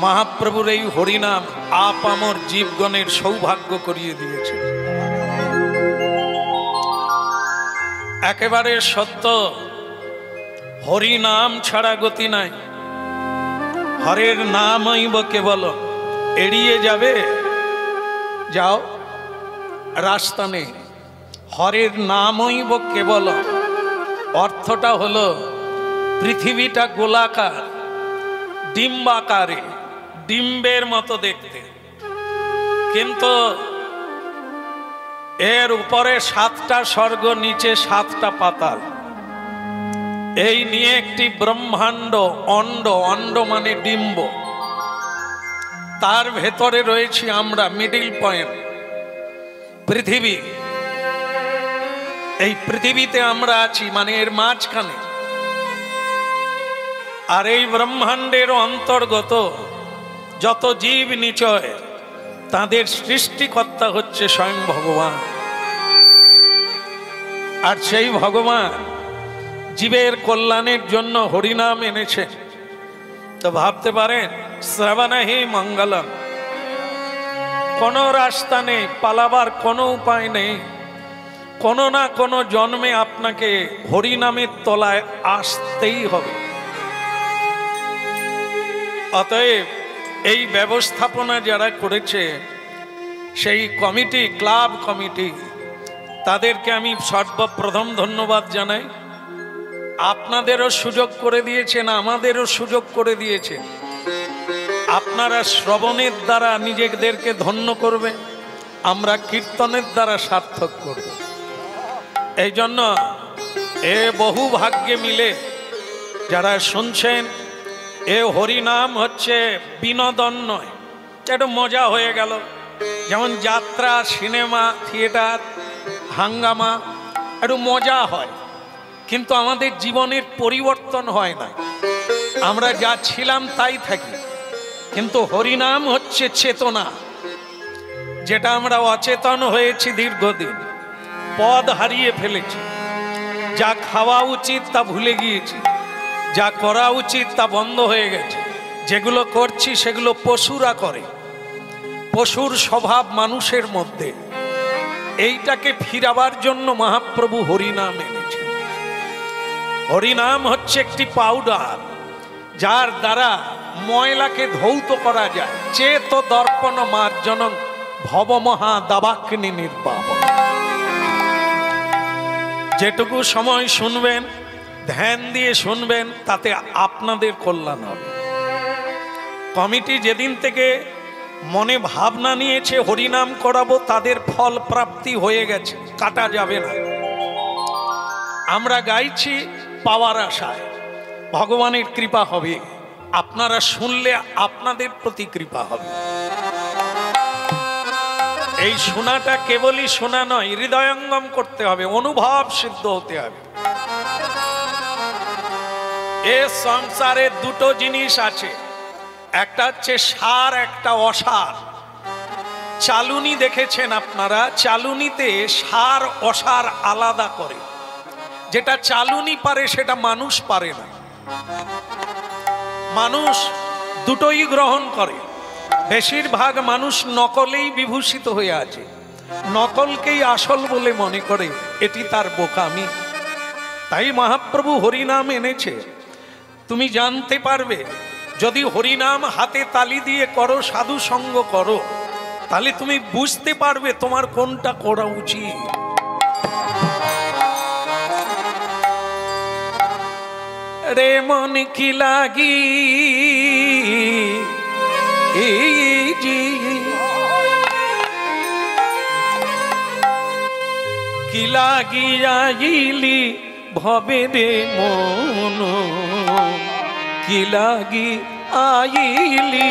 মহাপ্রভুর এই হরিনাম আপামর জীবগণের সৌভাগ্য করিয়ে দিয়েছে। একেবারে সত্য, হরিনাম ছাড়া গতি নাই। হরের নামইব কেবল, এড়িয়ে যাবে যাও রাস্তা নেই। হরের নামইব কেবল অর্থটা হলো পৃথিবীটা গোলাকার, ডিম্বাকারে, ডিম্বের মতো দেখতে, কিন্তু এর উপরে 7টা স্বর্গ, নিচে 7টা পাতাল। এই নিয়ে একটি ব্রহ্মাণ্ড, অণ্ড, অণ্ড মানে ডিম্ব, তার ভেতরে রয়েছি আমরা, মিডিল পয়েন্ট পৃথিবী। এই পৃথিবীতে আমরা আছি, মানে এর মাঝখানে। আর এই ব্রহ্মাণ্ডের অন্তর্গত যত জীব নিচয়, তাদের সৃষ্টিকর্তা হচ্ছে স্বয়ং ভগবান। আর সেই ভগবান জীবের কল্যাণের জন্য হরিনাম এনেছে। তো ভাবতে পারেন, শ্রবণহি মঙ্গলম, কোনো রাস্তা নেই, পালাবার কোনো উপায় নেই। কোনো না কোনো জন্মে আপনাকে হরিনামের তলায় আসতেই হবে। অতএব এই ব্যবস্থাপনা যারা করেছে, সেই কমিটি, ক্লাব কমিটি, তাদেরকে আমি সর্বপ্রথম ধন্যবাদ জানাই। আপনাদেরও সুযোগ করে দিয়েছেন, আমাদেরও সুযোগ করে দিয়েছেন। আপনারা শ্রবণের দ্বারা নিজেদেরকে ধন্য করবে, আমরা কীর্তনের দ্বারা সার্থক করব। এই জন্য এ বহু ভাগ্যে মিলে যারা শুনছেন, এ হরিনাম হচ্ছে বিনোদন নয়, একটু মজা হয়ে গেল। যেমন যাত্রা, সিনেমা, থিয়েটার, হাঙ্গামা, একটু মজা হয়, কিন্তু আমাদের জীবনের পরিবর্তন হয় না। আমরা যা ছিলাম তাই থাকি। কিন্তু হরিনাম হচ্ছে চেতনা, যেটা আমরা অচেতন হয়েছি দীর্ঘদিন, পদ হারিয়ে ফেলেছি। যা খাওয়া উচিত তা ভুলে গিয়েছি, যা করা উচিত তা বন্ধ হয়ে গেছে। যেগুলো করছি সেগুলো পশুরা করে, পশুর স্বভাব মানুষের মধ্যে। এইটাকে ফিরাবার জন্য মহাপ্রভু হরিনাম এনেছেন। হরিনাম হচ্ছে একটি পাউডার, যার দ্বারা ময়লাকে ধৌত করা যায়। চেত দর্পণ মার্জনং ভবমহা দাবাগ্নি নির্বাপন। যেটুকু সময় শুনবেন, ধ্যান দিয়ে শুনবেন, তাতে আপনাদের কল্যাণ হবে। কমিটি যেদিন থেকে মনে ভাবনা নিয়েছে হরিনাম করাবো, তাদের ফল প্রাপ্তি হয়ে গেছে, কাটা যাবে না। আমরা গাইছি পাওয়ার আশায়, ভগবানের কৃপা হবে। আপনারা শুনলে আপনাদের প্রতি কৃপা হবে। এই শোনাটা কেবলই শোনা নয়, হৃদয়ঙ্গম করতে হবে, অনুভব সিদ্ধ হতে হবে। এ সংসারে দুটো জিনিস আছে, একটা হচ্ছে সার, একটা অসার। চালুনি দেখেছেন আপনারা, চালুনিতে সার অসার আলাদা করে। যেটা চালুনি পারে সেটা মানুষ পারে না। মানুষ দুটোই গ্রহণ করে। বেশিরভাগ মানুষ নকলেই বিভূষিত হয়ে আছে, নকলকেই আসল বলে মনে করে, এটি তার বোকামি। তাই মহাপ্রভু হরিনাম এনেছে। তুমি জানতে পারবে, যদি হরিনাম হাতে তালি দিয়ে করো, সাধু সঙ্গ করো, তাহলে তুমি বুঝতে পারবে তোমার কোনটা করা উচিত। রে মন কি লাগি কি লাগিয়াইলি ভবে রে মন, কি লাগি আইলি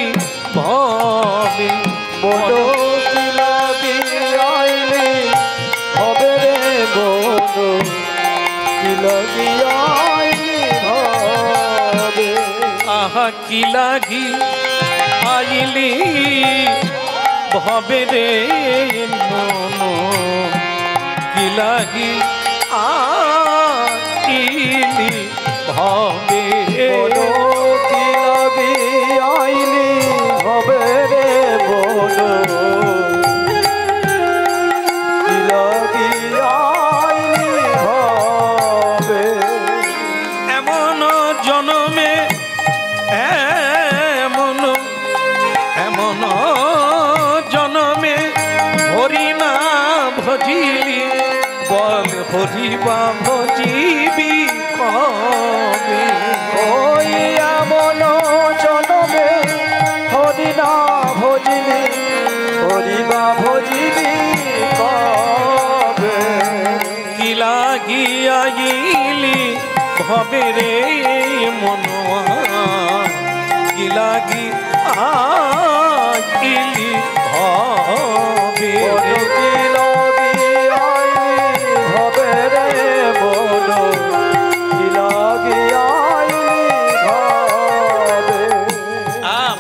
ভবে, বড় কি লাগি আইলি ভবে রে মন, কি লাগি আইলি ভবে। আহা কি লাগি আইলি ভবে রে মন, কি লাগি আইলি ভবে। বড় কি লাগি আইলি হরিবা ভজিবি কবে। ওই এমন জনমে হরি না ভজিবি, হরিবা ভজিবি কবে। কি লাগিয়াইলি ভবে রে মনোয়া, কি লাগি আইলি ভবে।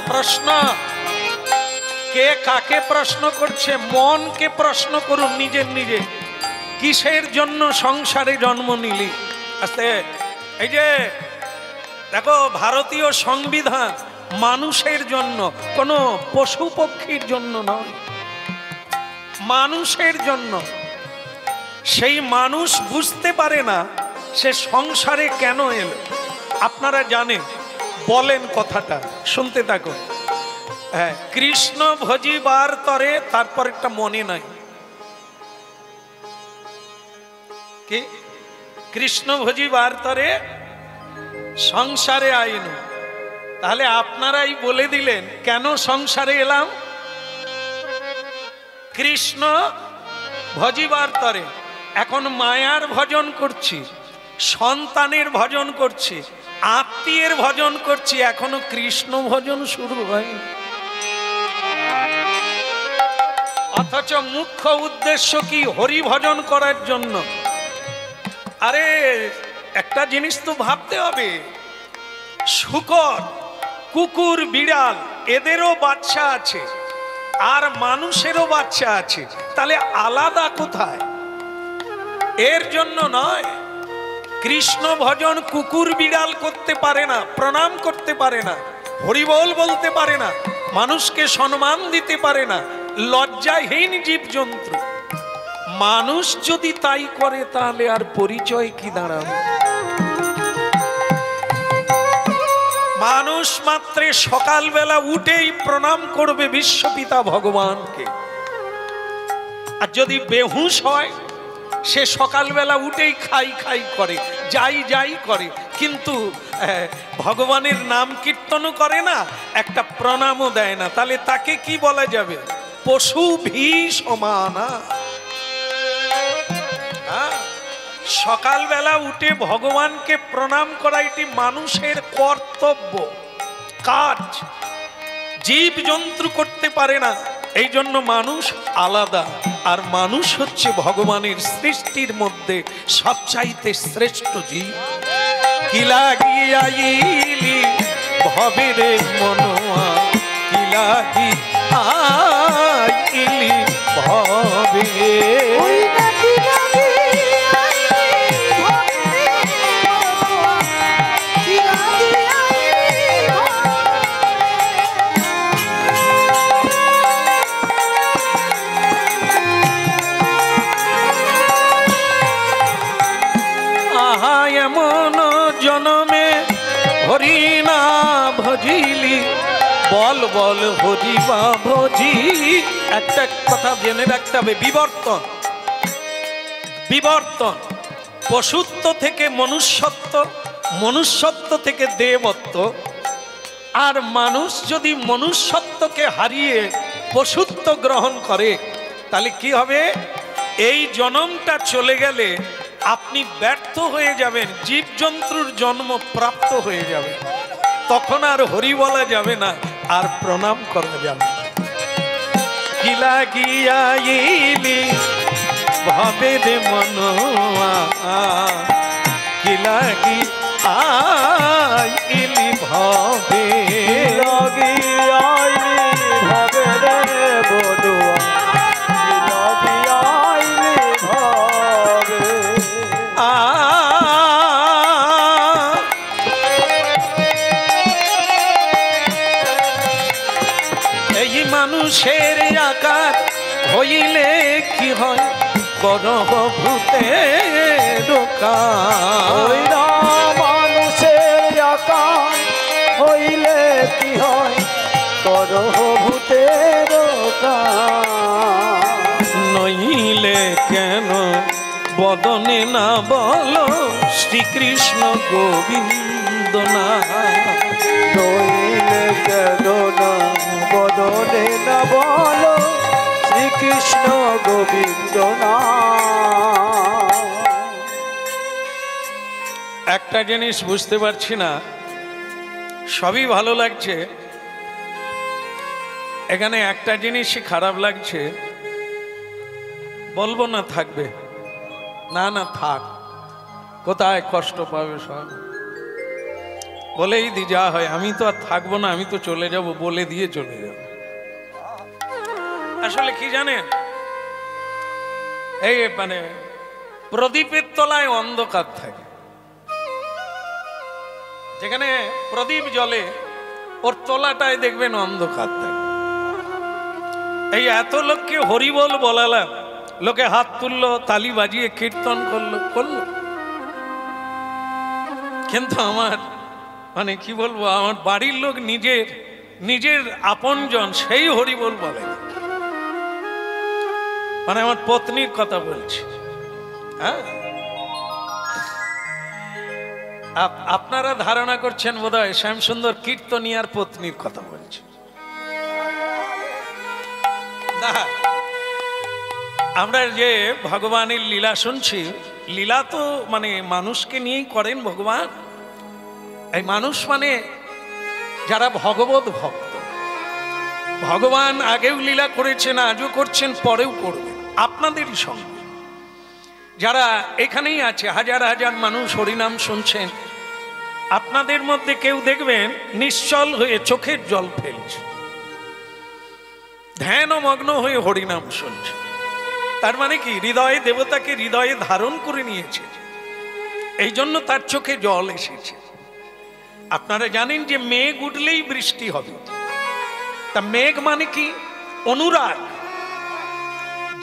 প্রশ্ন কে কাকে প্রশ্ন করছে? মনকে প্রশ্ন করুন নিজের নিজে, কিসের জন্য সংসারে জন্ম নিলি? আস্তে, এই যে দেখো ভারতীয় সংবিধান মানুষের জন্য, কোনো পশু পক্ষীর জন্য নয়, মানুষের জন্য। সেই মানুষ বুঝতে পারে না সে সংসারে কেন এলো। আপনারা জানেন, বলেন কথাটা, শুনতে থাকুন। হ্যাঁ, কৃষ্ণ ভজিবার তরে, তারপর একটা মনে নাই কি, কৃষ্ণ ভজিবার তরে সংসারে আইনু। তাহলে আপনারাই বলে দিলেন কেন সংসারে এলাম। কৃষ্ণ ভজিবার তরে, এখন মায়ার ভজন করছি, সন্তানের ভজন করছি, আত্মীয়ের ভজন করছি, এখনো কৃষ্ণ ভজন শুরু হয়নি। অথচ মুখ্য উদ্দেশ্য কি? হরি ভজন করার জন্য। আরে একটা জিনিস তো ভাবতে হবে, শূকর, কুকুর, বিড়াল এদেরও বাচ্চা আছে আর মানুষেরও বাচ্চা আছে, তাহলে আলাদা কোথায়? এর জন্য নয়। কৃষ্ণ ভজন কুকুর বিড়াল করতে পারে না, প্রণাম করতে পারে না, হরিবল বলতে পারে না, মানুষকে সম্মান দিতে পারে না, লজ্জাহীন জীবজন্তু। মানুষ যদি তাই করে তাহলে আর পরিচয় কি দাঁড়াবে? মানুষ মাত্রে সকালবেলা উঠেই প্রণাম করবে বিশ্বপিতা ভগবানকে। আর যদি বেহুশ হয়, সে সকালবেলা উঠেই খাই খাই করে, যাই যাই করে, কিন্তু ভগবানের নাম কীর্তনও করে না, একটা প্রণামও দেয় না। তাহলে তাকে কি বলা যাবে? পশু ভী সমানা। সকালবেলা উঠে ভগবানকে প্রণাম করা এটি মানুষের কর্তব্য, কাজ। জীব জন্তু করতে পারে না, এই জন্য মানুষ আলাদা। আর মানুষ হচ্ছে ভগবানের সৃষ্টির মধ্যে সবচাইতে শ্রেষ্ঠ জীব। কি লাগিয়াইলি ভবে রে মনোয়া, কি লাগি আইলি ভবে। এমন জনমে হরি না ভজিলি, বল বল হরিবা ভজি। একটা কথা জেনে রাখতে হবে, বিবর্তন, বিবর্তন। পশুত্ব থেকে মনুষ্যত্ব, মনুষ্যত্ব থেকে দেবত্ব। আর মানুষ যদি মনুষ্যত্বকে হারিয়ে পশুত্ব গ্রহণ করে তাহলে কি হবে? এই জন্মটা চলে গেলে আপনি ব্যর্থ হয়ে যাবেন, জীবজন্তুর জন্ম প্রাপ্ত হয়ে যাবে। তখন আর হরি বলা যাবে না, আর প্রণাম করা যাবে না। কি লাগিয়াইলি ভবে রে মনোয়া, কি লাগি আইলি ভবে। লাগিয়াইলি ভবে রে মনোয়া, কি লাগিয়াইলি ভবে। এই মানুষের আকার হইলে কি হয়? গর্ভভূতের কাজ। মানুষের আকার হইলে কি হয়? গর্ভভূতের কাজ। নইলে কেন বদনে না বলো শ্রীকৃষ্ণ গোবিন্দ না, নইলে কেদনা বদনে না বলো শ্রীকৃষ্ণ গোবিন্দ না। একটা জিনিস বুঝতে পারছি না, সবই ভালো লাগছে, এখানে একটা জিনিসই খারাপ লাগছে। বলবো না থাকবে, না না থাক, কোথায় কষ্ট পাবে সব বলেই দি যা হয়। আমি তো আর থাকবো না, আমি তো চলে যাব, বলে দিয়ে চলে যাব। আসলে কি জানেন, এই মানে প্রদীপের তলায় অন্ধকার থাকে, যেখানে প্রদীপ জ্বলে ওর তলাটায় দেখবেন অন্ধকার থাকে। এই এত লোককে হরিবল বলালাম, লোকে হাত তুললো, তালি বাজিয়ে কীর্তন করলো, কিন্তু আমার মানে কি বলবো, আমার বাড়ির লোক নিজের আপনজন সেই হরিবল বলে। মানে আমার পত্নীর কথা বলছি। হ্যাঁ, আপনারা ধারণা করছেন বোধহয় শ্যামসুন্দর কীর্তনিয়ার পত্নীর কথা বলছে। না, আমরা যে ভগবানের লীলা শুনছি, লীলা তো মানে মানুষকে নিয়েই করেন ভগবান। এই মানুষ মানে যারা ভগবত ভক্ত, ভগবান আগেও লীলা করেছেন, আজও করছেন, পরেও করবেন আপনাদেরই সঙ্গে। যারা এখানেই আছে, হাজার হাজার মানুষ হরিনাম শুনছেন, আপনাদের মধ্যে কেউ দেখবেন নিশ্চল হয়ে চোখের জল ফেলছে, ধ্যান মগ্ন হয়ে হরিনাম শুনছে। তার মানে কি, হৃদয়ে দেবতাকে হৃদয়ে ধারণ করে নিয়েছে, এই জন্য তার চোখে জল এসেছে। আপনারা জানেন যে মেঘ উঠলেই বৃষ্টি হবে, তা মেঘ মানে কি? অনুরাগ।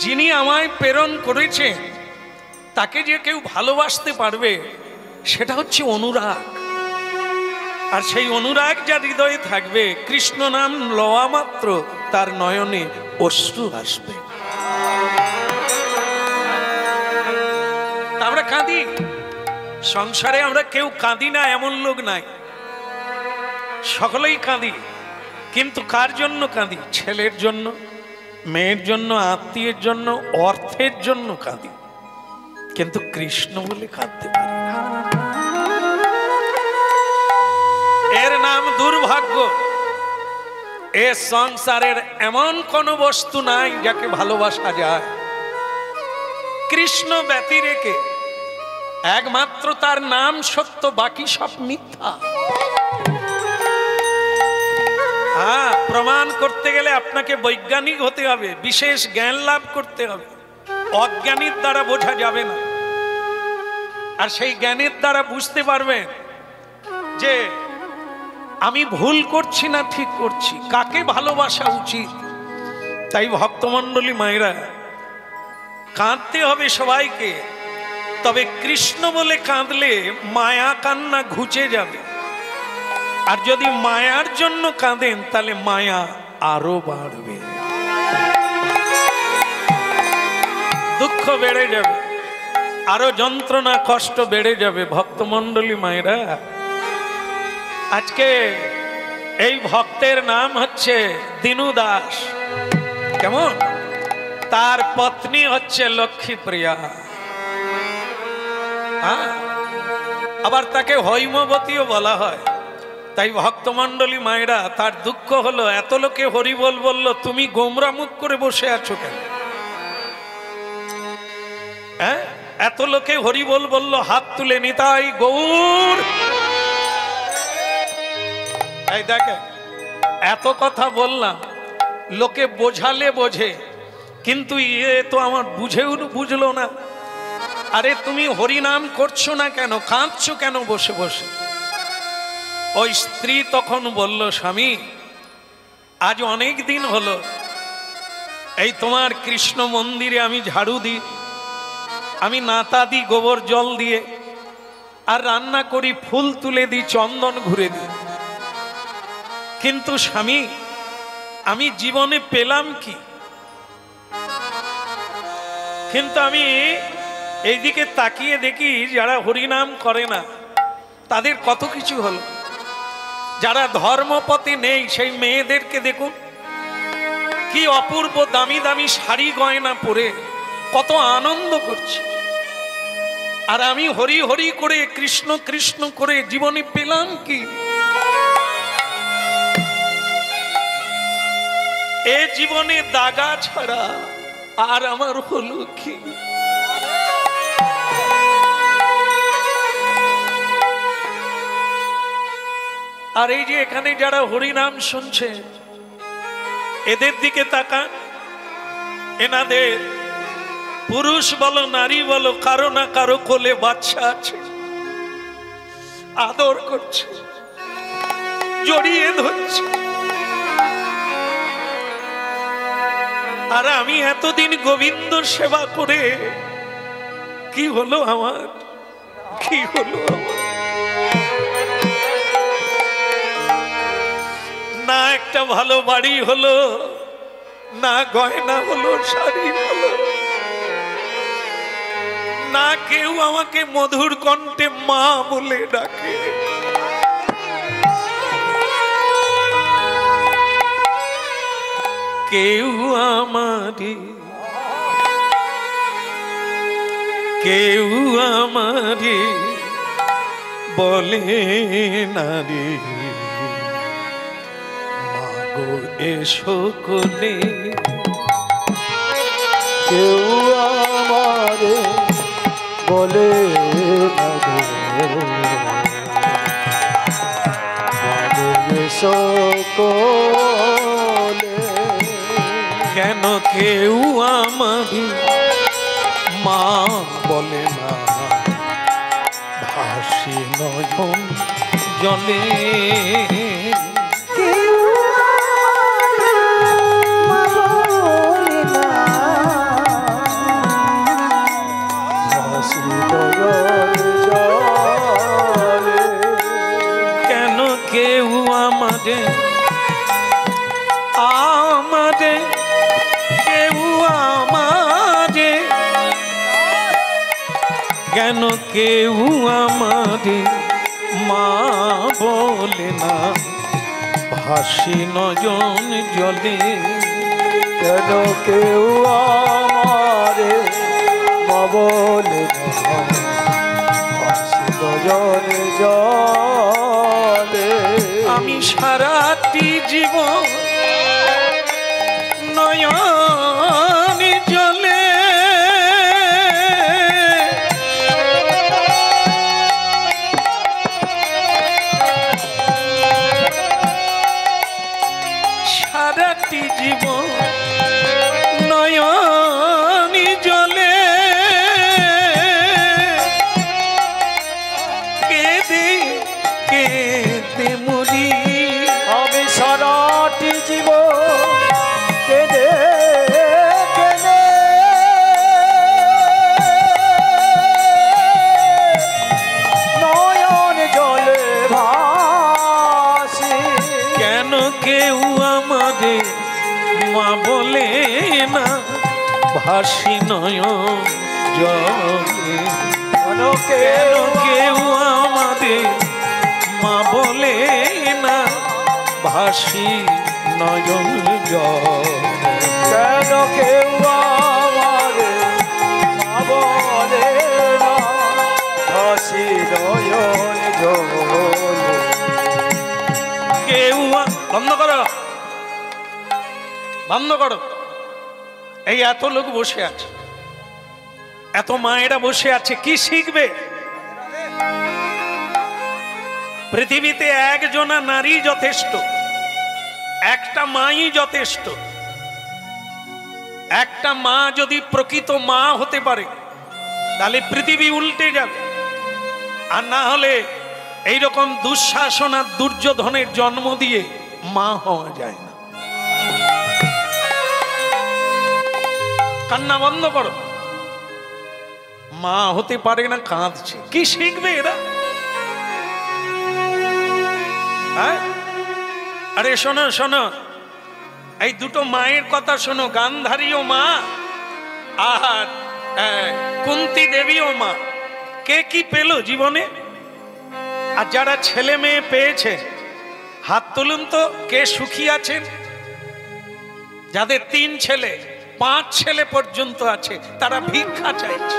যিনি আমায় প্রেরণ করেছেন তাকে যে কেউ ভালোবাসতে পারবে, সেটা হচ্ছে অনুরাগ। আর সেই অনুরাগ যার হৃদয়ে থাকবে, কৃষ্ণ নাম লওয়া মাত্র তার নয়নে অশ্রু আসবে। আমরা কাঁদি, সংসারে আমরা কেউ কাঁদি না এমন লোক নাই, সকলেই কাঁদি। কিন্তু কার জন্য কাঁদি? ছেলের জন্য, মেয়ের জন্য, আত্মীয়ের জন্য, অর্থের জন্য কাঁদি, কিন্তু কৃষ্ণ বলে কাঁদতে পারি না। এর নাম দুর্ভাগ্য। এ সংসারের এমন কোন বস্তু নাই যাকে ভালোবাসা যায়। কৃষ্ণ ব্যতি রেখে একমাত্র তার নাম সত্য, বাকি সব মিথ্যা। হ্যাঁ, প্রমাণ করতে গেলে আপনাকে বৈজ্ঞানিক হতে হবে, বিশেষ জ্ঞান লাভ করতে হবে। অজ্ঞানীর দ্বারা বোঝা যাবে না। আর সেই জ্ঞানের দ্বারা বুঝতে পারবেন যে আমি ভুল করছি না ঠিক করছি, কাকে ভালোবাসা উচিত। তাই ভক্তমণ্ডলী মায়েরা, কাঁদতে হবে সবাইকে, তবে কৃষ্ণ বলে কাঁদলে মায়া কান্না ঘুচে যাবে। আর যদি মায়ার জন্য কাঁদেন তাহলে মায়া আরো বাড়বে, দুঃখ বেড়ে যাবে, আরো যন্ত্রণা কষ্ট বেড়ে যাবে। ভক্তমণ্ডলী মায়েরা, আজকে এই ভক্তের নাম হচ্ছে দিনু দাস। কেমন? তার পত্নী হচ্ছে লক্ষ্মীপ্রিয়া। আবার তাকে হৈমবতীও বলা হয়। তাই ভক্তমণ্ডলী মায়েরা, তার দুঃখ হলো এত লোকে হরিবল বলল, তুমি গোমরা মুখ করে বসে আছো কেন? হ্যাঁ, এত লোকে হরিবল বলল, হাত তুলে নিতাই গৌর। এই দেখে, এত কথা বললাম, লোকে বোঝালে বোঝে, কিন্তু ইয়ে তো আমার বুঝলো না। আরে তুমি হরিনাম করছো না কেন, কাঁদছো কেন বসে বসে? ওই স্ত্রী তখন বলল, স্বামী, আজ অনেক দিন হলো এই তোমার কৃষ্ণ মন্দিরে আমি ঝাড়ু দিই, আমি নাতা দিই গোবর জল দিয়ে, আর রান্না করি, ফুল তুলে দিই, চন্দন ঘুরে দিই। কিন্তু স্বামী, আমি জীবনে পেলাম কি? কিন্তু আমি এইদিকে তাকিয়ে দেখি যারা হরিনাম করে না তাদের কত কিছু হলো। যারা ধর্মপথে নেই সেই মেয়েদেরকে দেখুন কি অপূর্ব দামি দামি শাড়ি গয়না পরে কত আনন্দ করছে। আর আমি হরি হরি করে কৃষ্ণ কৃষ্ণ করে জীবনে পেলাম কি? এ জীবনে দাগা ছাড়া আর আমার হলো কি? আর এই যে এখানে যারা হরিনাম শুনছে এদের দিকে তাকান, এনাদের পুরুষ বলো নারী বলো কারো না কারো কোলে বাচ্চা আছে, আদর করছে, জড়িয়ে ধরছে। আর আমি এতদিন গোবিন্দ সেবা করে কি হলো আমার, কি হলো আমার? না একটা ভালো বাড়ি হলো, না গয়না হলো, শাড়ি হলো, না কেউ আমাকে মধুর কণ্ঠে মা বলে ডাকে। কেউ আমারে বলে না রে মাগো এসো কোলে। কেউ আমারে বলে না রে মাগো এসো কোলে। কেন কেউ আমারে মা বলে না, ভাসি নয়ন জলে। কেন কেউ আমাদের কেউ আমাদের, কেন কেউ আমাদের মা বলে না, ভাসি নয়ন জলে। কেন কেউ আমারে মা বলে না, ভাসি নয়ন জলে। আমি সারাটি জীবন নয়ন জলে সারাটি জীবন নয়ন জলে কেঁদে কেঁদে মরি। আমি সারাটি জীবন কেঁদে কেঁদে নয়ন জলে ভাসি। কেন কেউ আমাদের মা বলে না, ভাসি নয়ন জলে। কেন কেন কেউ কেউ আমাদের মা বলে না, ভাসি নয়ন জলে। কেন কেউ আমারে মা বলে না, ভাসি নয়ন জলে। কেউ বন্ধ করো, বন্ধ করো। এই এত লোক বসে আছে, এত মায়েরা বসে আছে, কি শিখবে? পৃথিবীতে একজনা নারী যথেষ্ট, একটা মাই যথেষ্ট। একটা মা যদি প্রকৃত মা হতে পারে তাহলে পৃথিবী উল্টে যাবে। আর না হলে এইরকম দুঃশাসন আর দুর্যোধনের জন্ম দিয়ে মা হওয়া যায় না। কান্না বন্ধ করো। মা হতে পারে না, কাঁদছে, কি শিখবে এরা? হ্যাঁ, আরে শোনো শোনো, এই দুটো মায়ের কথা শোনো, গান্ধারী ও মা আর কুন্তী দেবী ও মা কে কি পেল জীবনে? আর যারা ছেলে মেয়ে পেয়েছে হাত তুলুন তো, কে সুখী আছেন? যাদের 3 ছেলে 5 ছেলে পর্যন্ত আছে তারা ভিক্ষা চাইছে।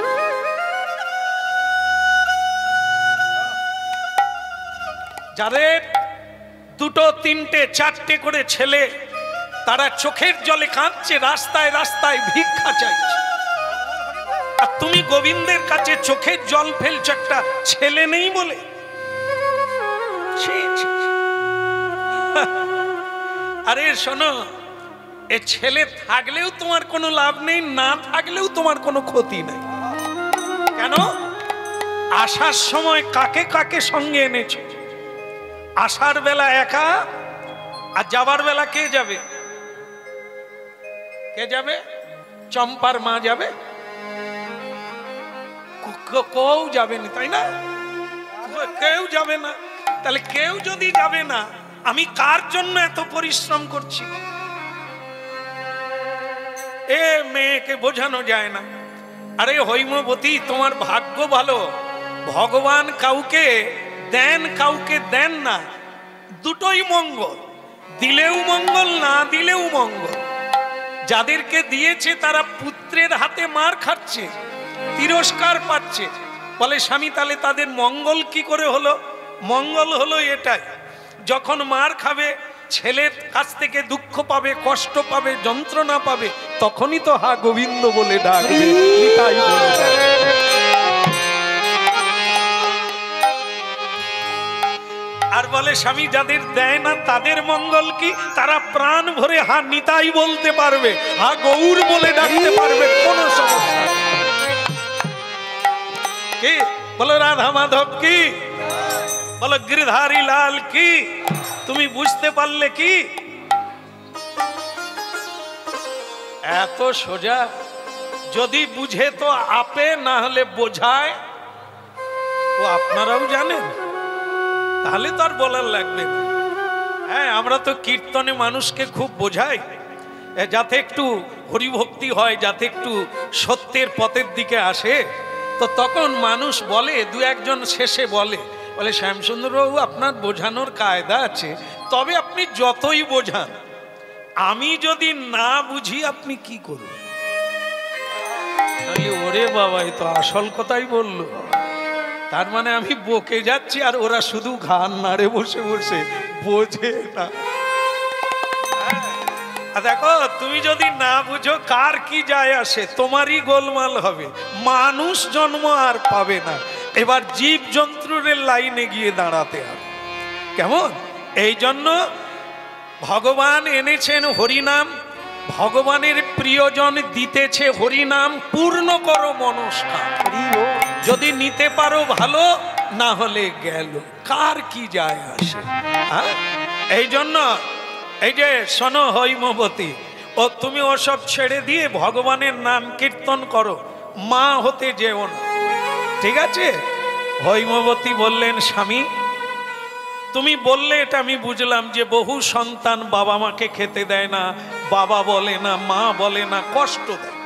যাদের 2, 3, 4টে করে ছেলে তারা চোখের জলে কাঁদছে, রাস্তায় রাস্তায় ভিক্ষা চাইছে। আর তুমি গোবিন্দের কাছে চোখের জল ফেলছো একটা ছেলে নেই বলে। আরে শোনো, এ ছেলে থাকলেও তোমার কোনো লাভ নেই, না থাকলেও তোমার কোনো ক্ষতি নেই। কেন? আসার সময় কাকে কাকে সঙ্গে এনেছো? আসার বেলা একা, আর যাবার বেলা কে যাবে? কে যাবে? চম্পার মা যাবে? কেউ যাবে না, তাই না? কেউ যাবে না। তাহলে কেউ যদি যাবে না, আমি কার জন্য এত পরিশ্রম করছি? এ মেয়েকে বোঝানো যায় না। আরে হৈমবতী, তোমার ভাগ্য ভালো, ভগবান কাউকে দেন কাউকে দেন না, দুটোই মঙ্গল। দিলেও মঙ্গল, না দিলেও মঙ্গল। যাদেরকে দিয়েছে তারা পুত্রের হাতে মার খাচ্ছে, তিরস্কার পাচ্ছে। বলে স্বামী, তাহলে তাদের মঙ্গল কি করে হলো? মঙ্গল হলো এটাই, যখন মার খাবে, ছেলের কাছ থেকে দুঃখ পাবে, কষ্ট পাবে, যন্ত্রণা পাবে, তখনই তো হা গোবিন্দ বলে ডাকবে, নিতাই বলে ডাকবে। আর বলে স্বামী, যাদের দেয় না তাদের মঙ্গল কি? তারা প্রাণ ভরে হা নিতাই বলতে পারবে, হা গৌর বলে ডাকতে পারবে, কোন সমস্যা নেই। কি বলো? রাধা মাধব কি? বলো গিরধারী লাল কি? তুমি বুঝতে পারলে কি? এত সোজা। যদি বুঝে তো আপে, না হলে বোঝায় ও আপনারাও জানেন, তাহলে তো আর বলার লাগবে না। হ্যাঁ, আমরা তো কীর্তনে মানুষকে খুব বোঝাই, যাতে একটু হরিভক্তি হয়, যাতে একটু সত্যের পথের দিকে আসে। তো তখন মানুষ বলে, 2-1 শেষে বলে, শ্যামসুন্দর বাবু, আপনার বোঝানোর কায়দা আছে, তবে আপনি যতই বোঝান, আমি যদি না বুঝি আপনি কি করবেন? ওরে বাবা, এই তো আসল কথাই বললো। তার মানে আমি বকে যাচ্ছি আর ওরা শুধু ঘাড় নাড়ে বসে বসে, বোঝে না। দেখো, তুমি যদি না বুঝো, কার কি যায় আসে? তোমারই গোলমাল হবে, মানুষ জন্ম আর পাবে না। এবার জীব জন্তুর লাইনে গিয়ে দাঁড়াতে হবে। কেমন? এই জন্য ভগবান এনেছেন হরিনাম, ভগবানের প্রিয়জন দিতেছে হরিনাম, পূর্ণ করো মনস্কাম। যদি নিতে পারো ভালো, না হলে গেল, কার কি যায় আসে? এই জন্য এই যে শোনো হৈমবতী, ও তুমি ওসব ছেড়ে দিয়ে ভগবানের নাম কীর্তন করো, মা হতে যেও না, ঠিক আছে? হৈমবতী বললেন, স্বামী, তুমি বললে এটা আমি বুঝলাম যে বহু সন্তান বাবা মাকে খেতে দেয় না, বাবা বলে না, মা বলে না, কষ্ট দেয়।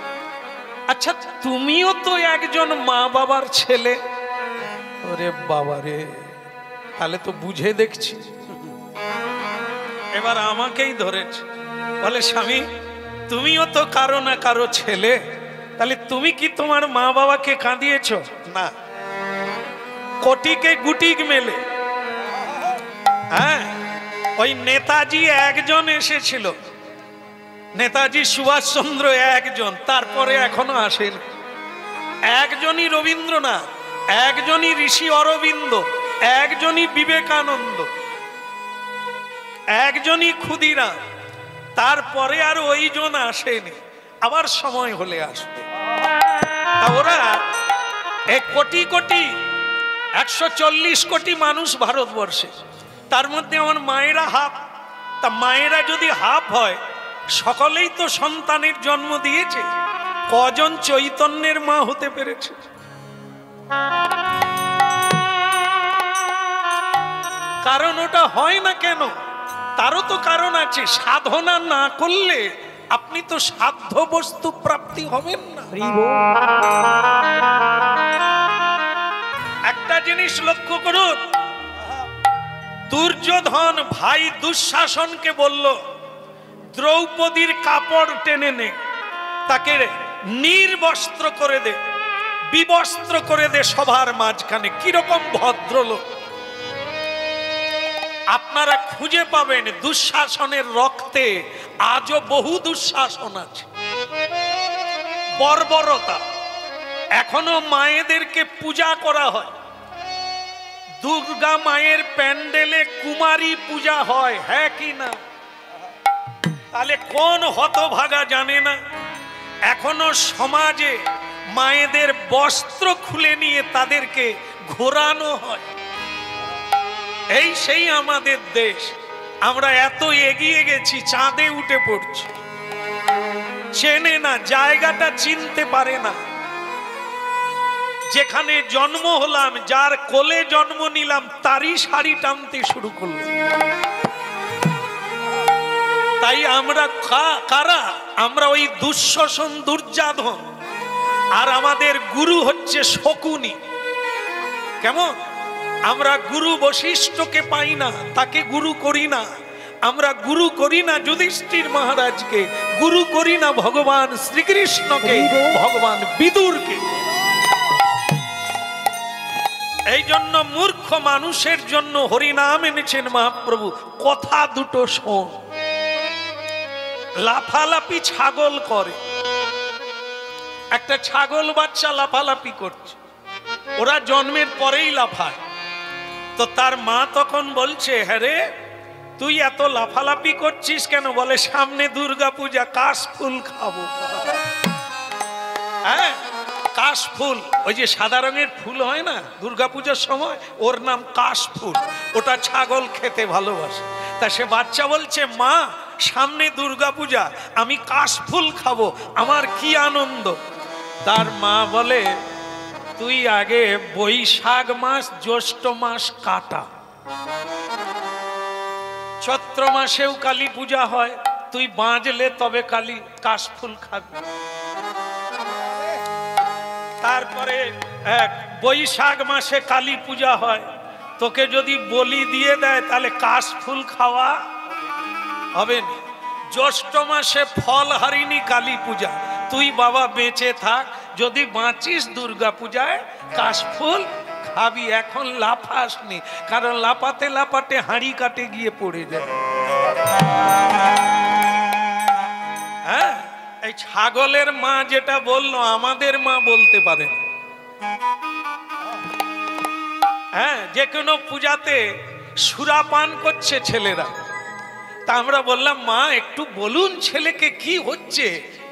আচ্ছা, তুমিও তো একজন মা বাবার ছেলে। ওরে বাবা রে, তাহলে তো বুঝে দেখছি। এবার আমাকেই ধরেছে, বলে স্বামী, তুমিও তো কারো না কারো ছেলে, তাহলে তুমি কি তোমার মা বাবাকে কাঁদিয়েছ? না, কোটিকে গুটিক মেলে। হ্যাঁ, ওই নেতাজি একজন এসেছিল, নেতাজি সুভাষচন্দ্র একজন, তারপরে এখনো আসেন। একজনই রবীন্দ্রনাথ, একজনই ঋষি অরবিন্দ, একজনই বিবেকানন্দ, একজনই ক্ষুদিরাম, তারপরে আর ওইজন আসেনি, আবার সময় হলে আসবে। ওরা এক কোটি কোটি 140 কোটি মানুষ ভারতবর্ষে, তার মধ্যে আমার মায়েরা হাফ। তা মায়েরা যদি হাফ হয়, সকলেই তো সন্তানের জন্ম দিয়েছে, কজন চৈতন্যের মা হতে পেরেছে? কারণ ওটা হয় না কেন? তারও তো কারণ আছে। সাধনা না করলে আপনি তো সাধ্য বস্তু প্রাপ্তি হবেন না। একটা জিনিস লক্ষ্য করুন, দুর্যোধন ভাই দুঃশাসনকে বলল দ্রৌপদীর কাপড় টেনে নে, তাকে নির্বস্ত্র করে দে, বিবস্ত্র করে দে সবার মাঝখানে। কিরকম ভদ্রলোক! আপনারা খুঁজে পাবেন দুঃশাসনের রক্তে আজও বহু দুঃশাসন আছে, বর্বরতা। এখনো মায়েদেরকে পূজা করা হয়, দুর্গা মায়ের প্যান্ডেলে কুমারী পূজা হয়, হ্যাঁ কি না? তাহলে কোন হতভাগা জানে না এখনো সমাজে মায়েদের বস্ত্র খুলে নিয়ে তাদেরকে ঘোরানো হয়? এই সেই আমাদের দেশ। আমরা এত এগিয়ে গেছি, চাঁদে উঠে পড়ছি, চেনে না, জায়গাটা চিনতে পারে না। যেখানে জন্ম হলাম, যার কোলে জন্ম নিলাম, তারই শাড়ি টানতে শুরু করলাম। তাই আমরা কারা? আমরা ওই দুঃশাসন, দুর্যাধন। আর আমাদের গুরু হচ্ছে শকুনি। কেমন? আমরা গুরু বশিষ্ঠকে পাই না, তাকে গুরু করি না। আমরা গুরু করি না যুধিষ্ঠির মহারাজকে, গুরু করি না ভগবান শ্রীকৃষ্ণকে, ভগবান বিদুরকে। এই জন্য মূর্খ মানুষের জন্য হরিনাম এনেছেন মহাপ্রভু। কথা দুটো শোন। লাফালাফি ছাগল করে, একটা ছাগল বাচ্চা লাফালাফি করছে, ওরা জন্মের পরেই লাফায়। তো তার মা তখন বলছে, হ্যাঁ রে, তুই এত লাফালাফি করছিস কেন? বলে, সামনে দুর্গা পূজা, কাশফুল খাবো। হ্যাঁ, কাশফুল, ওই যে সাদা রঙের ফুল হয় না দুর্গা পূজার সময়, ওর নাম কাশফুল। ওটা ছাগল খেতে ভালোবাসে। তা সে বাচ্চা বলছে, মা, সামনে দুর্গা পূজা, আমি কাশফুল খাবো, আমার কি আনন্দ। তার মা বলে, তুই আগে বৈশাখ মাস জ্যৈষ্ঠ মাস কাটা, চৈত্র মাসেও কালী পূজা হয়, তুই বাঁচলে তবে কালী কাশফুল খাবি। তারপরে বৈশাখ মাসে কালী পূজা হয়, তোকে যদি বলি দিয়ে দেয় তাহলে কাশফুল খাওয়া হবে না। জ্যৈষ্ঠ মাসে ফল হারিনি কালী পূজা, তুই বাবা বেঁচে থাক, যদি বাঁচিস দুর্গা পূজায় কাশফুল খাবি। এখন লাফাসনি, কারণ লাফাতে লাফাতে হাঁড়ি কাটে গিয়ে পড়ে যায়। হ্যাঁ, এই ছাগলের মা যেটা বললো, আমাদের মা বলতে পারে। হ্যাঁ, যে কোনো পূজাতে সুরাপান করছে ছেলেরা, তা আমরা বললাম, মা একটু বলুন ছেলেকে কি হচ্ছে,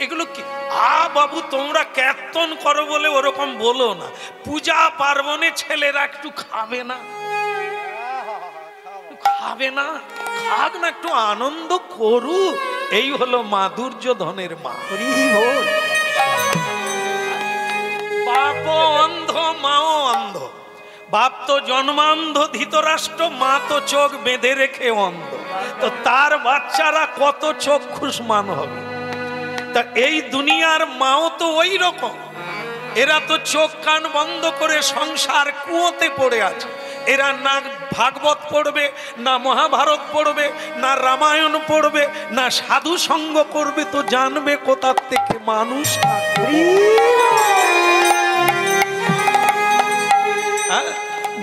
এগুলো কি? বাবু, তোমরা কীর্তন করো বলে ওরকম বলো না, পূজা পার্বণে ছেলেরা একটু খাবে না, খাবে না, খাক না, একটু আনন্দ করুক। এই হলো মা, দুর্যোধনের মা। বাপও অন্ধ, মাও অন্ধ। বাপ তো জন্মান্ধ ধৃতরাষ্ট্র, মা তো চোখ বেঁধে রেখে অন্ধ। তো তার বাচ্চারা কত চক্ষুষ্মান হবে? তা এই দুনিয়ার মাও তো ওই রকম। এরা তো চোখ কান বন্ধ করে সংসার কুয়োতে পড়ে আছে। এরা না ভাগবত পড়বে, না মহাভারত পড়বে, না রামায়ণ পড়বে, না সাধু সঙ্গ করবে, তো জানবে কোথা থেকে মানুষ।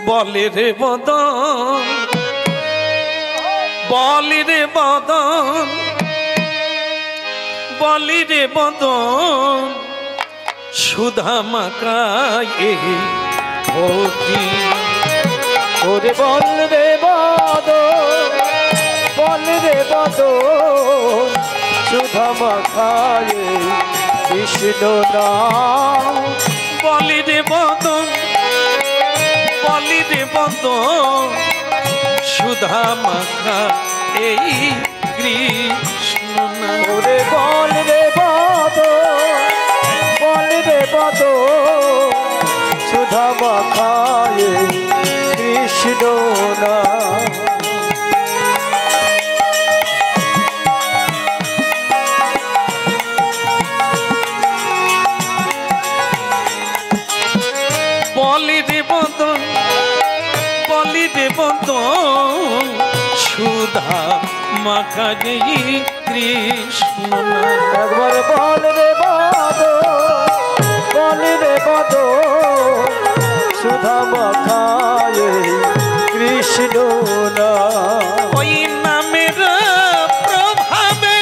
বলে রে বদন, বলি রে বদন, বলি রে বদন, সুধা মাকায়ে ভোটি। ওরে বল রে বদন, বল রে বদন, সুধা মাকায়ে কৃষ্ণ নাম। বলি রে বদন, বলি রে বদন, সুধা মাখা এই কৃষ্ণ নাম। ওরে বল রে বদন, বল রে বদন, সুধা মাখায়ে কৃষ্ণ নাম। মাখা যেই কৃষ্ণ নাম। একবার বল রে বদ সুধা মাখায় কৃষ্ণ নাম। ওই নামের প্রভাবে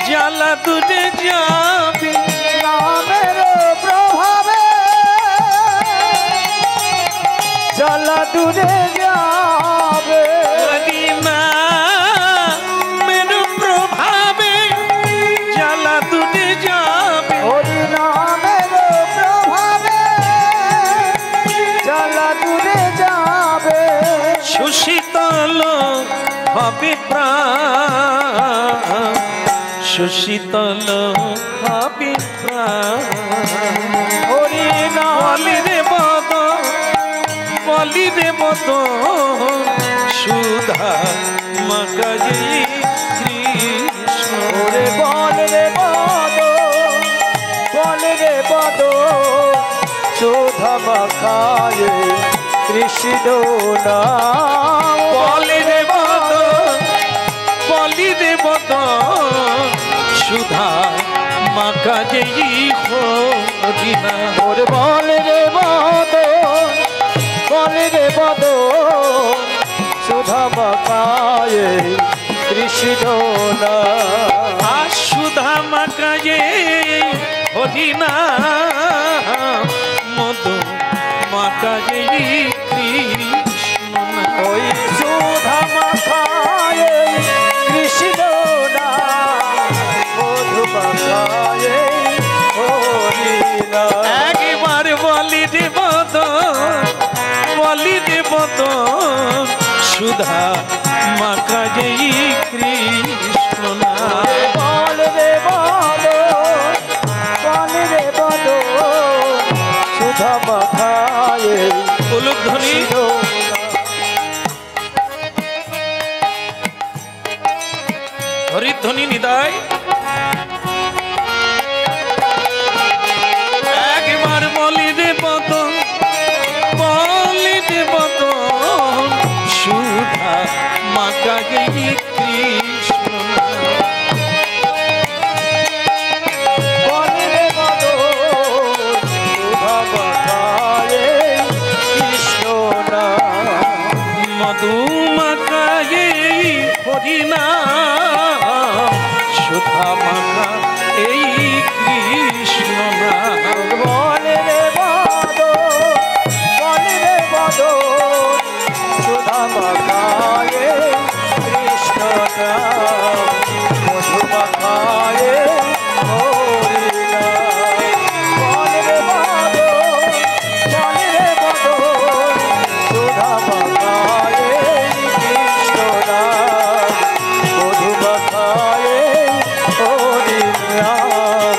জ্বালা দূরে যাবে, নামের প্রভাবে জ্বালা দূরে যাবে। ওই নামের প্রভাবে জ্বালা দূরে যাবে, হরি নামের প্রভাবে জ্বালা দূরে যাবে। সুশীতল হবে প্রাণ, সুশীতল হবে প্রাণ। হরি নাম বলি রে বদ, বলি রে বদ সুধা মাখা যেই কৃষ্ণ। ওরে বল রে বদ সুধা মাখায় কৃষ্ণ নাম। বলি রে বদ, বলি রে বদ সুধা মাখা যেই হরি নাম। ওরে বল রে বদ সুধা মাখায় কৃষ্ণ নাম। আর সুধা মাখা যেই হরি নাম, মধু মাখা যেই কৃষ্ণ নাম। ওই সুধা মাখায় কৃষ্ণ নাম, মধু মাখায় হরি নাম। একবার বলি রে বদ, বলি রে বদ সুধা মাখা যেই কৃষ্ণ নাম। বল রে বদ সুধা মাখায় উলুধ্বনি কৃষ্ণ হরিধ্বনি নিদায়। একবার বলি রে বদ, বলি রে বদ সুধা মাখা যেই কৃষ্ণ নাম। বল রে বদ সুধা মাখায় কৃষ্ণ নাম। মধু মাখা যেই হরি নাম, সুধা মাখা এই কৃষ্ণ নাম। বল রে বদ সুধা মাখায় কৃষ্ণ নাম, মধু মাখায় হরি নাম। বল রে বদ সুধা মাখায় কৃষ্ণ নাম, মধু মাখায় হরি নাম,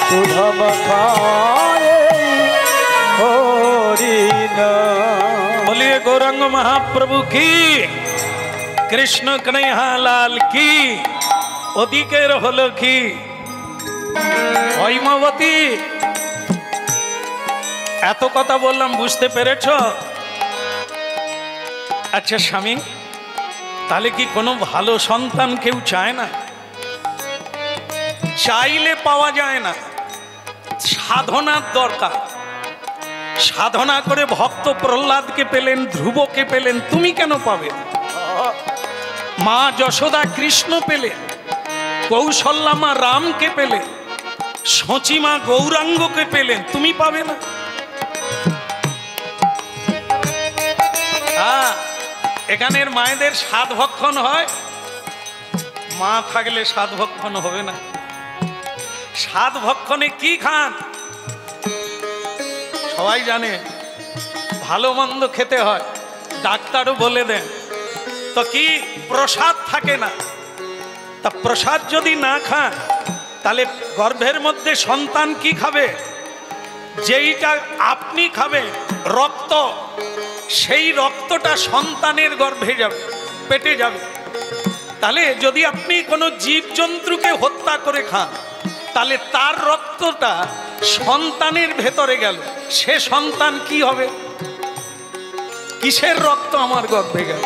সুধা মাখায় হরি নাম। बोलिए गौरंग महाप्रभु की, কৃষ্ণ কনৈয়া লাল কি। ওদিকের হলো কি হৈমবতী। এত কথা বললাম, বুঝতে পেরেছ? আচ্ছা স্বামী, তাহলে কি কোনো ভালো সন্তান কেউ চায় না? চাইলে পাওয়া যায় না, সাধনার দরকার। সাধনা করে ভক্ত প্রহ্লাদকে পেলেন, ধ্রুবকে পেলেন, তুমি কেন পাবে? মা যশোদা কৃষ্ণ পেলেন, কৌশল্যা মা রামকে পেলেন, সচিমা গৌরাঙ্গকে পেলেন, তুমি পাবে না? এখানের মায়েদের সাত ভক্ষণ হয়, মা থাকলে সাত ভক্ষণ হবে না। সাত ভক্ষণে কি খান সবাই জানে, ভালো মন্দ খেতে হয়, ডাক্তারও বলে দেন। তো কি প্রসাদ থাকে না? তা প্রসাদ যদি না খান, তাহলে গর্ভের মধ্যে সন্তান কি খাবে? যেইটা আপনি খাবেন রক্ত, সেই রক্তটা সন্তানের গর্ভে যাবে, পেটে যাবে। তাহলে যদি আপনি কোনো জীবজন্তুকে হত্যা করে খান, তাহলে তার রক্তটা সন্তানের ভেতরে গেল, সে সন্তান কি হবে? কিসের রক্ত আমার গর্ভে গেল?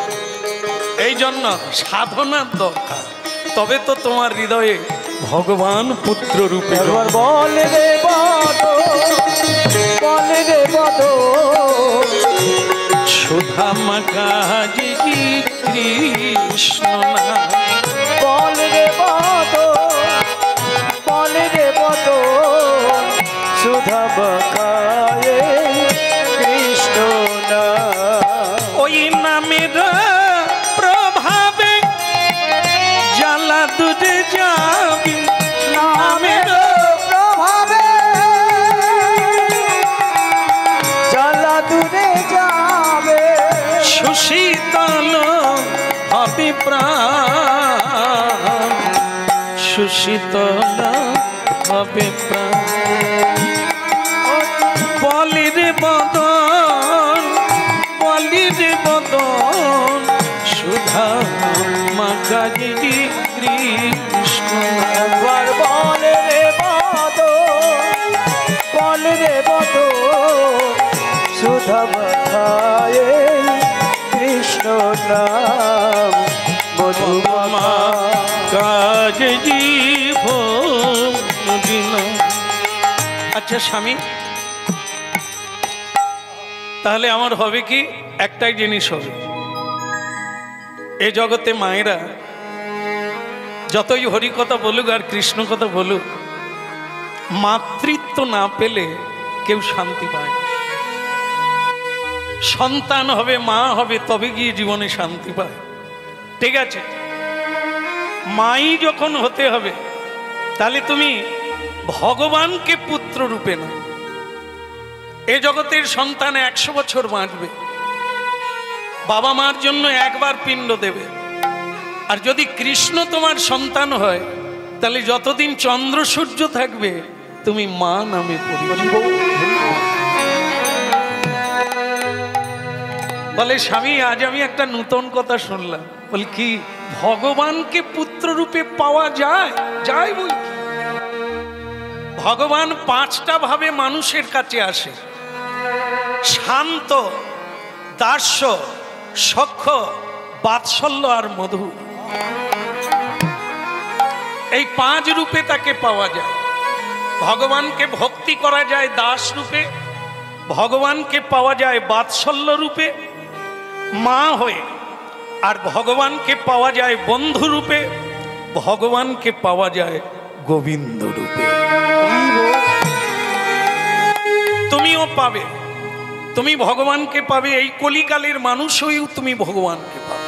এই জন্য সাধনার দরকার, তবে তো তোমার হৃদয়ে ভগবান পুত্র রূপে। একবার বলে রে বদ, বলে রে বদ, সুধা মাগাজি কৃষ্ণ নাম। বলে রে বদ, বলে রে বদ, সুধা মাখায়ে কৃষ্ণ নাম। ওই নামের প্রভাবে জ্বালা দূরে যাবি, নামের প্রভাবে জ্বালা দূরে যাবে, সুশীতল হবে প্রাণ, সুশীতল হবে প্রাণ। বলি রে বদন, বলি রে বদন, সুধা মাগাজি কৃষ্ণ। একবার বলে রে বদ, বলে রে বদ, সুধা মাখায়ে কৃষ্ণ নাম। মধুমা কাজি ভোদিন। আচ্ছা স্বামী, তাহলে আমার হবে কি? একটাই জিনিস হবে, এই জগতে মায়েরা যতই হরি কথা বলুক আর কৃষ্ণ কথা বলুক, মাতৃত্ব না পেলে কেউ শান্তি পায় না। সন্তান হবে, মা হবে, তবে গিয়ে জীবনে শান্তি পায়। ঠিক আছে, মাই যখন হতে হবে, তাহলে তুমি ভগবানকে পুত্র রূপে না। এ জগতের সন্তান 100 বছর বাঁচবে, বাবা মার জন্য একবার পিণ্ড দেবে। আর যদি কৃষ্ণ তোমার সন্তান হয়, তাহলে যতদিন চন্দ্র সূর্য থাকবে তুমি মা নামে পরিচিত। বলে স্বামী, আজ আমি একটা নূতন কথা শুনলাম। বল কি? ভগবানকে পুত্র রূপে পাওয়া যায়? যায় বল কি? ভগবান 5টা ভাবে মানুষের কাছে আসে: শান্ত, দাস্য, সখ্য, বাৎসল্য আর মধু। এই 5 রূপে তাকে পাওয়া যায়। ভগবানকে ভক্তি করা যায় দাস রূপে, ভগবানকে পাওয়া যায় বাৎসল্য রূপে মা হয়ে, আর ভগবানকে পাওয়া যায় বন্ধু রূপে, ভগবানকে পাওয়া যায় গোবিন্দ রূপে। তুমিও পাবে, তুমি ভগবানকে পাবে। এই কলিকালের মানুষ হয়েও তুমি ভগবানকে পাবে।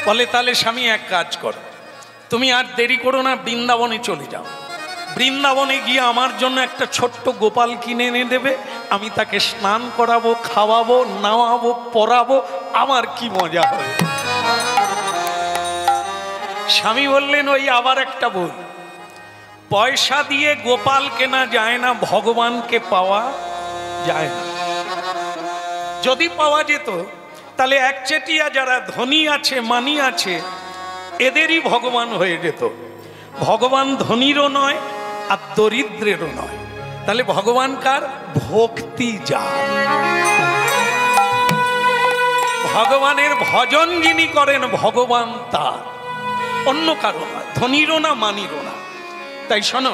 বলে তাহলে স্বামী এক কাজ করো, তুমি আর দেরি করো না, বৃন্দাবনে চলে যাও। বৃন্দাবনে গিয়ে আমার জন্য একটা ছোট্ট গোপাল কিনে এনে দেবে, আমি তাকে স্নান করাবো, খাওয়াবো, নাওয়াবো, পরাবো, আমার কি মজা হয়। স্বামী বললেন, ওই আবার একটা ভুল, পয়সা দিয়ে গোপাল কেনা যায় না, ভগবানকে পাওয়া যায় না। যদি পাওয়া যেত তাহলে একচেটিয়া যারা ধনী আছে, মানি আছে, এদেরই ভগবান হয়ে যেত। ভগবান ধনীরও নয় আর দরিদ্রেরও নয়। তাহলে ভগবান কার? ভক্তি যার। ভগবানের ভজন যিনি করেন, ভগবান তার, অন্য কারো নয়, ধনীরও না, মানিরও না। তাই শোনো,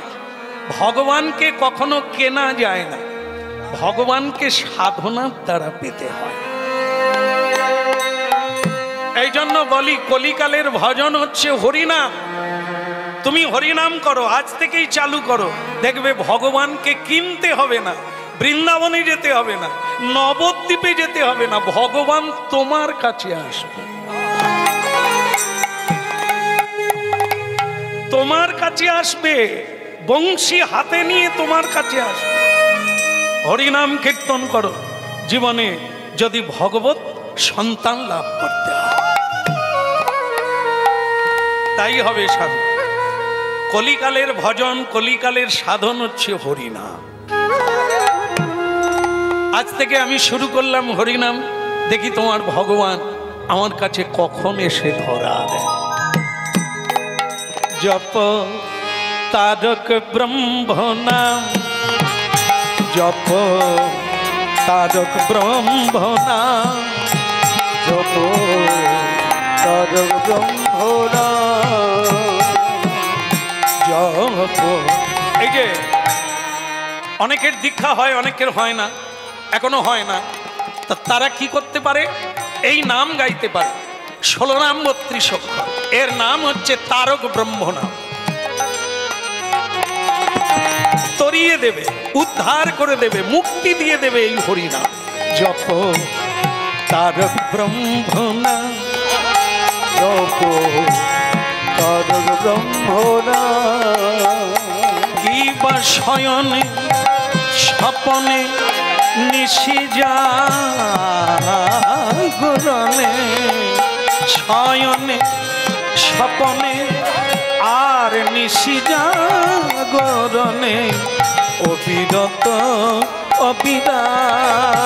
ভগবানকে কখনো কেনা যায় না, ভগবানকে সাধনার দ্বারা পেতে হয়। এই জন্য বলি, কলিকালের ভজন হচ্ছে হরিনাম। তুমি হরিনাম করো, আজ থেকেই চালু করো, দেখবে ভগবানকে কিনতে হবে না, বৃন্দাবনে যেতে হবে না, নবদ্বীপে যেতে হবে না, ভগবান তোমার কাছে আসবে। তোমার কাছে আসবে, বংশী হাতে নিয়ে তোমার কাছে আসবে। হরিনাম কীর্তন করো, জীবনে যদি ভগবত সন্তান লাভ করতে হয়, তাই হবে সাধন। কলিকালের ভজন, কলিকালের সাধন হচ্ছে হরিনাম। আজ থেকে আমি শুরু করলাম হরিনাম, দেখি তোমার ভগবান আমার কাছে কখন এসে ধরা দেয়। জপ তারক ব্রহ্ম নাম, জপ তারক ব্রহ্ম নাম, জপ তারক ব্রহ্মনাম জপ। এই যে অনেকের দীক্ষা হয়, অনেকের হয় না, এখনো হয় না, তারা কি করতে পারে? এই নাম গাইতে পারে, 16 নাম 32 অক্ষর। এর নাম হচ্ছে তারক ব্রহ্মনাম। তরিয়ে দেবে, উদ্ধার করে দেবে, মুক্তি দিয়ে দেবে এই হরিনাম। জপ তারক ব্রহ্মনাম জপ তারক ব্রহ্মনাম কি বা শয়নে স্বপনে নিশি জাগরণে, শয়নে স্বপনে আর নিশি জাগরণে, অবিরত অবিরাম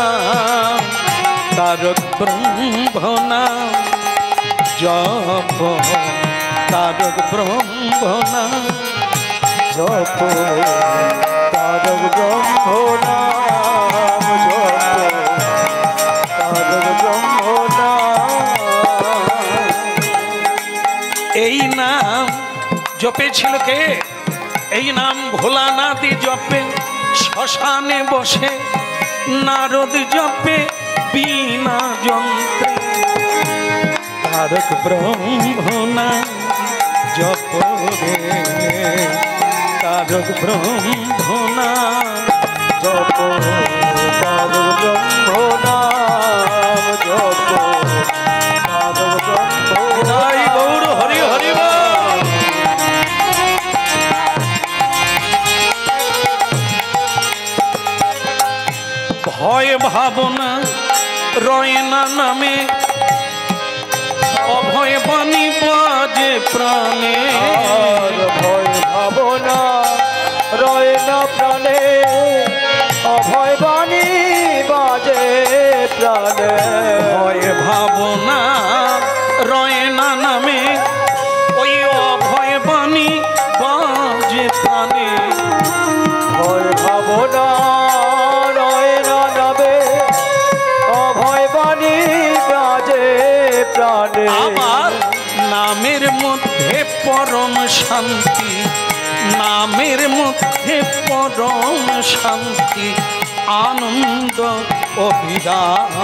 তারক ব্রহ্মনাম জপ তারক ব্রহ্মনাম জপ তারক ব্রহ্মনাম জপ তারক ব্রহ্মনাম। এই নাম জপেছিল কে? এই নাম ভোলানাথই জপে শ্মশানে বসে, নারদ জপে বিনা যন্ত্রে। তারক ব্রহ্মনাম জপ রে, তারক ব্রহ্মনাম জপ তারক ব্রহ্মনাম জপ তারক ব্রহ্মনাম। জয় গৌর হরি হরি বল। ভয় ভাবনা রয় না নামে, অভয় বাণী বাজে প্রাণে। আর ভয় ভাবনা রয় না প্রাণে, অভয় বাণী বাজে প্রাণে। ভয় ভাবনা রয় না নামে, ওই অভয় বাণী বাজে প্রাণে। ভয় ভাবনা রয় না নামে, অভয় বাণী বাজে প্রাণে। আবার নামের মধ্যে পরম শান্তি, নামের মধ্যে পরম শান্তি, আনন্দ অভিরাম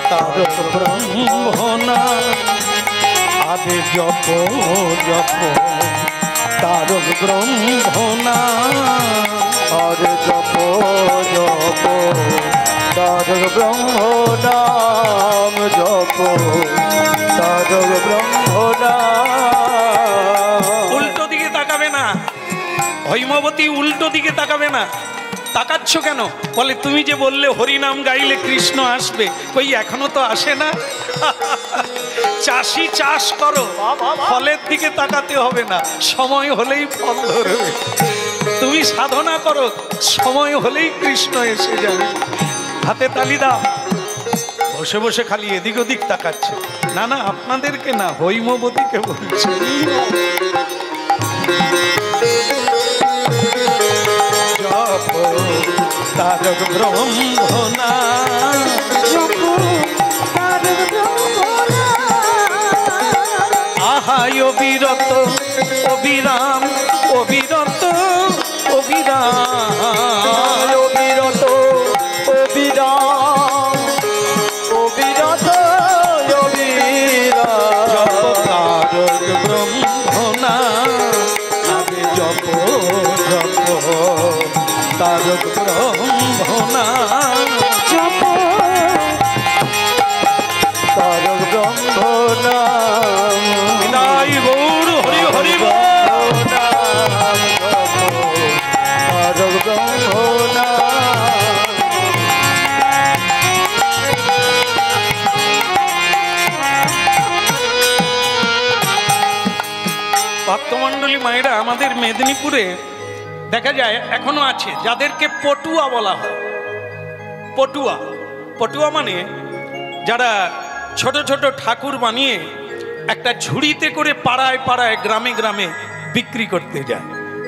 তারক ব্রহ্মনাম। আগে জপ জপ তারক ব্রহ্মনাম। আর জপ জপ তারক ব্রহ্মনাম জপ তারক ব্রহ্মনাম। উল্টো দিকে তাকাবে না, হৈমবতী উল্টো দিকে তাকাবে না। তাকাচ্ছ কেন? বলে তুমি যে বললে হরিনাম গাইলে কৃষ্ণ আসবে, কই এখনো তো আসে না। চাষি চাষ করো, ফলের দিকে তাকাতে হবে না, সময় হলেই ফল ধরবে। তুমি সাধনা করো, সময় হলেই কৃষ্ণ এসে যাবে। হাতে তালি দাও। বসে বসে খালি এদিক ওদিক তাকাচ্ছে। না না, আপনাদেরকে না, হৈমবতীকে বলছি। জপ তারক ব্রহ্মনাম জপ তারক ব্রহ্মনাম। আহায় অবিরত অবিরাম, অবিরত অবিরাম, অবিরত অবিরাম, অবিরত অবিরাম। জপ তারক ব্রহ্মনাম। আগে জপ জপ তারক ব্রহ্মনাম। জপ তারক ব্রহ্মনাম। বিনাই গৌর হরি হরি বল। তারক ব্রহ্মনাম। ভক্তমণ্ডলী মায়েরা, আমাদের মেদিনীপুরে দেখা যায় এখনো আছে যাদেরকে পটুয়া বলা হয়। পটুয়া, পটুয়া মানে যারা ছোট ছোট ঠাকুর বানিয়ে একটা ঝুড়িতে করে পাড়ায় পাড়ায় গ্রামে গ্রামে বিক্রি করতে যায়,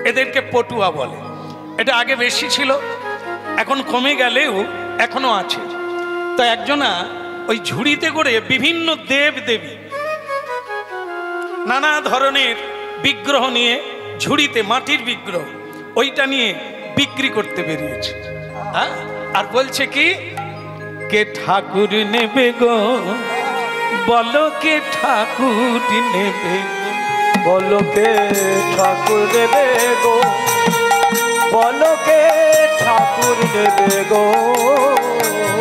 এদেরকে পটুয়া বলে। এটা আগে বেশি ছিল, এখন কমে গেলেও এখনো আছে। তো একজনা ওই ঝুড়িতে করে বিভিন্ন দেব দেবী নানা ধরনের বিগ্রহ নিয়ে ঝুড়িতে, মাটির বিগ্রহ, ওইটা নিয়ে বিক্রি করতে বেরিয়েছে। হ্যাঁ, আর বলছে কি, কে ঠাকুর নেবে গো, বলো কে ঠাকুর নেবে, বলো কে ঠাকুর নেবে গো, বলো কে ঠাকুর নেবে গো,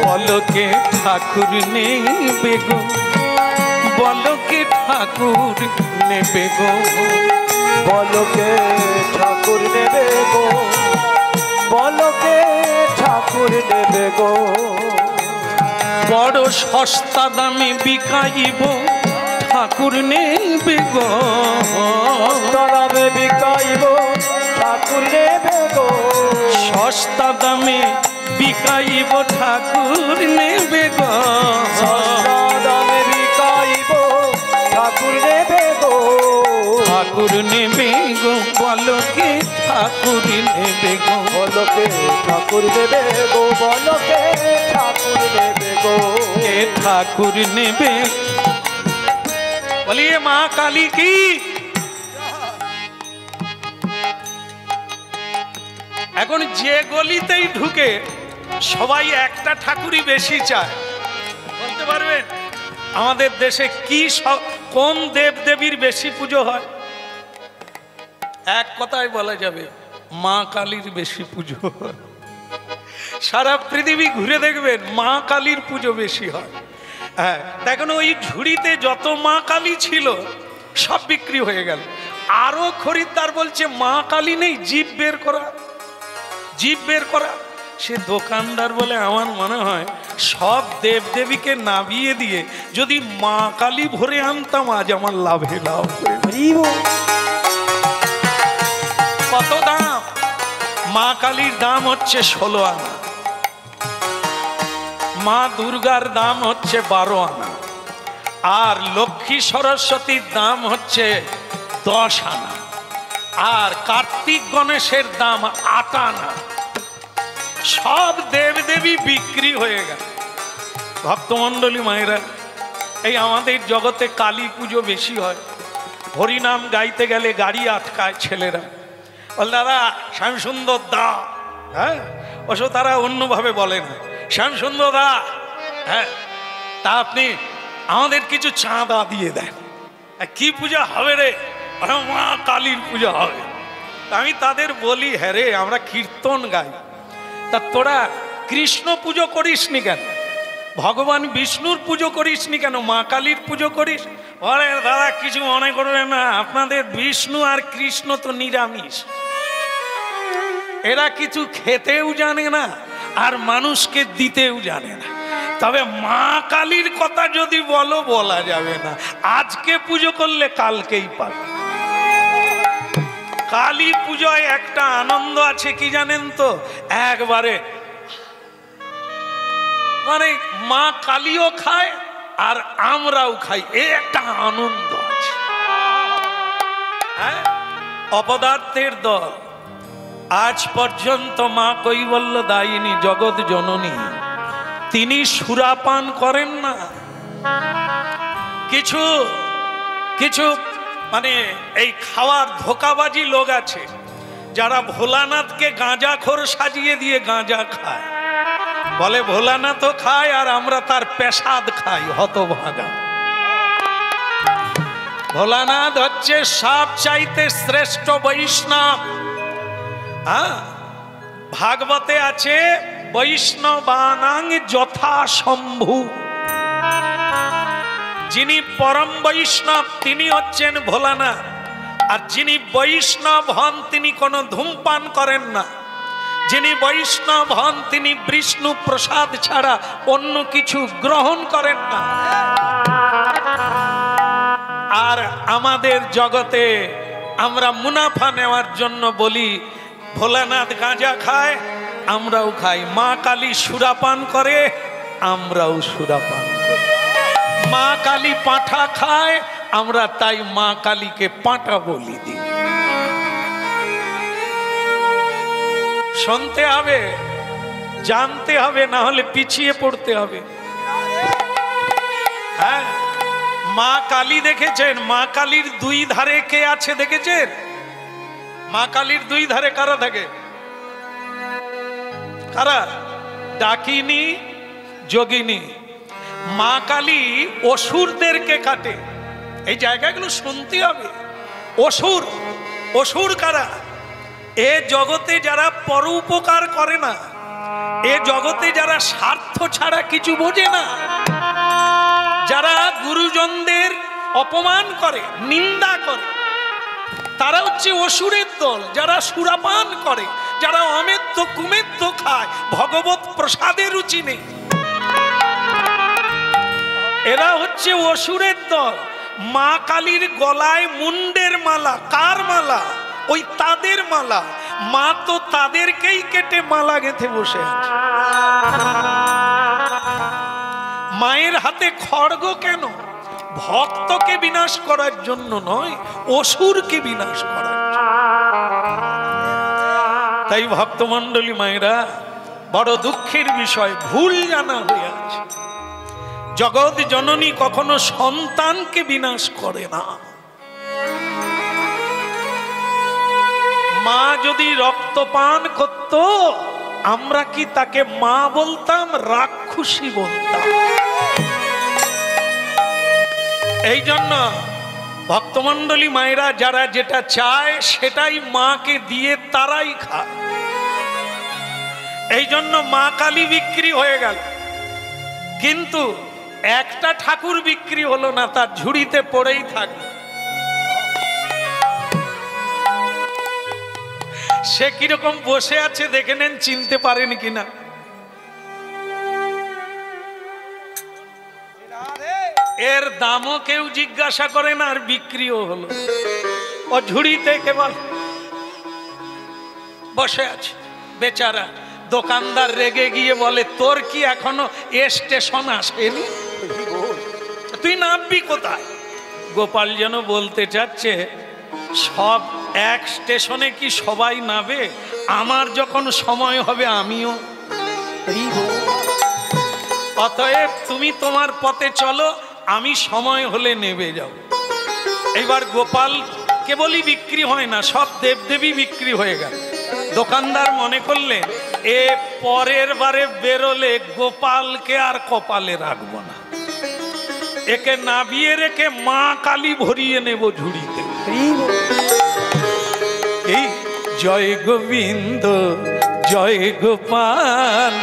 বলো কে ঠাকুর নেবে গো, বলো কে ঠাকুর নেবে গো, বলো কে ঠাকুর নেবে গো, বলো কে ঠাকুর নেবে গো। বড় সস্তা দামে বিকাইব ঠাকুর নেবে গো, দামে বিকাইব ঠাকুর নেবে গো, সস্তা দামে বিকাইব ঠাকুর নেবে গো, সস্তা দামে বিকাইব ঠাকুর নেবে গো, ঠাকুর নেবে গো, বলো কে ঠাকুর নেবে গো, বলো কে ঠাকুর নেবে গো, বলো কে ঠাকুর নেবে গো, কে ঠাকুর নেবে। বলিয়ে মা কালী কি। এখন যে গলিতেই ঢুকে সবাই একটা ঠাকুরই বেশি চায়। বলতে পারবেন আমাদের দেশে কি কোন দেব দেবীর বেশি পুজো হয়? এক কথায় বলা যাবে মা কালীর বেশি পুজো হয়। সারা পৃথিবী ঘুরে দেখবেন মা কালীর পুজো বেশি হয়। হ্যাঁ, দেখুন ওই ঝুড়িতে যত মা কালী ছিল সব বিক্রি হয়ে গেল। আরো খরিদ্দার বলছে মা কালী নেই, জিভ বের করা, জিভ বের করা। সে দোকানদার বলে আমার মনে হয় সব দেব দেবীকে নামিয়ে দিয়ে যদি মা কালী ভরে আনতাম আজ আমার লাভে লাভ। কত দাম? মা কালীর দাম হচ্ছে 16 আনা, মা দুর্গার দাম হচ্ছে 12 আনা, আর লক্ষ্মী সরস্বতীর দাম হচ্ছে 10 আনা, আর কার্তিক গণেশের দাম 8 আনা। সব দেবদেবী বিক্রি হয়ে গেল। ভক্তমণ্ডলী মায়েরা, এই আমাদের জগতে কালী পুজো বেশি হয়। হরিনাম গাইতে গেলে গাড়ি আটকায় ছেলেরা, বল দাদা শ্যামসুন্দর দা। হ্যাঁ, অবশ্য তারা অন্যভাবে বলে না, শ্যামসুন্দর দা। হ্যাঁ, তা আপনি আমাদের কিছু চাঁদা দিয়ে দেন। কি পূজা হবে রে? মা কালীর পূজা হবে। আমি তাদের বলি, হ্যাঁ রে, আমরা কীর্তন গাই, তা তোরা কৃষ্ণ পুজো করিসনি কেন? ভগবান বিষ্ণুর পুজো করিসনি কেন? মা কালীর পুজো করিস? আরে দাদা কিছু মনে করবেন না, আপনাদের বিষ্ণু আর কৃষ্ণ তো নিরামিষ, এরা কিছু খেতেও জানে না আর মানুষকে দিতেও জানে না। তবে মা কালীর কথা যদি বলো, বলা যাবে না। আজকে পুজো করলে কালকেই পাবে। কালী পুজোয় একটা আনন্দ আছে কি জানেন তো? একবারে মানে মা কালীও খায় আর আমরাও খাই, এই একটা আনন্দ আছে। হ্যাঁ, অপদার্থের দল আজ পর্যন্ত মা কৈবল্য দায়িনী জগৎ জননী তিনি সুরাপান করেন না। কিছু কিছু মানে এই খাওয়ার ধোকাবাজি লোক আছে যারা ভোলানাথকে গাঁজাখোর সাজিয়ে দিয়ে গাঁজা খায়, বলে ভোলানাথও খায় আর আমরা তার পেশাদ খাই। হতভাগা। ভোলানাথ হচ্ছে সব চাইতে শ্রেষ্ঠ বৈষ্ণব। হ্যাঁ, ভাগবতে আছে বৈষ্ণবানাং যথা শম্ভু। যিনি পরম বৈষ্ণব তিনি হচ্ছেন ভোলানাথ। আর যিনি বৈষ্ণব হন তিনি কোনো ধূমপান করেন না। যিনি বৈষ্ণব হন তিনি বিষ্ণু প্রসাদ ছাড়া অন্য কিছু গ্রহণ করেন না। আর আমাদের জগতে আমরা মুনাফা নেওয়ার জন্য বলি ভোলানাথ গাঁজা খায়, আমরাও খাই। মা কালী সুরাপান করে, আমরাও সুরাপান করি। মা কালী পাঁঠা খায়, আমরা তাই মা কালীকে পাঁঠা বলি দিই। শুনতে হবে, জানতে হবে, না হলে পিছিয়ে পড়তে হবে। হ্যাঁ, মা কালী দেখেছেন? মা কালীর দুই ধারে কে আছে দেখেছেন? মা কালীর দুই ধারে কারা থাকে? কারা? ডাকিনী, যোগিনী। মা কালী অসুরদেরকে কাটে। এই জায়গাগুলো শুনতে হবে। অসুর, অসুর কারা? এ জগতে যারা পরোপকার করে না, এ জগতে যারা স্বার্থ ছাড়া কিছু বোঝে না, যারা গুরুজনদের অপমান করে, নিন্দা করে, তারা হচ্ছে অসুরের দল। যারা সুরাপান করে, যারা অমেদ্য কুমেদ্য খায়, ভগবত প্রসাদের রুচি নেই, এরা হচ্ছে অসুরের দল। মা কালীর গলায় মুন্ডের মালা, কার মালা? ওই তাদের মালা। মা তো তাদেরকেই কেটে মালা গেঁথে বসে আছে। মায়ের হাতে খড়গ কেন? ভক্তকে বিনাশ করার জন্য নয়, অসুরকে বিনাশ করার জন্য। তাই ভক্তমণ্ডলী মায়েরা, বড় দুঃখের বিষয়, ভুল জানা হয়ে আছে। জগৎ জননী কখনো সন্তানকে বিনাশ করে না। মা যদি রক্তপান করত, আমরা কি তাকে মা বলতাম? রাক্ষসী বলতাম। এই জন্য ভক্তমণ্ডলী মায়েরা যারা যেটা চায় সেটাই মাকে দিয়ে তারাই খায়। এই জন্য মা কালী বিক্রি হয়ে গেল, কিন্তু একটা ঠাকুর বিক্রি হলো না, তার ঝুড়িতে পড়েই থাকলো। সে কিরকম বসে আছে দেখে নেন, চিনতে পারেন কিনা। এর দামও কেউ জিজ্ঞাসা করে না, আর বিক্রিও হলো। ও ঝুড়িতে কেবল বসে আছে বেচারা। দোকানদার রেগে গিয়ে বলে, তোর কি এখনো স্টেশন আসেনি? তুই নামবি কোথায়? গোপাল যেন বলতে চাচ্ছে, সব এক স্টেশনে কি সবাই নামবে? আমার যখন সময় হবে আমিও। অতএব তুমি তোমার পথে চলো, আমি সময় হলে নেবে যাও। এবার গোপাল কেবলই বিক্রি হয় না, সব দেবদেবী বিক্রি হয়ে গেল। দোকানদার মনে করলেন, এ পরের বারে বেরোলে গোপালকে আর কপালে রাখবো না, একে নাবিয়ে রেখে মা কালী ভরিয়ে নেব ঝুড়িতে। এই জয় গোবিন্দ জয় গোপাল,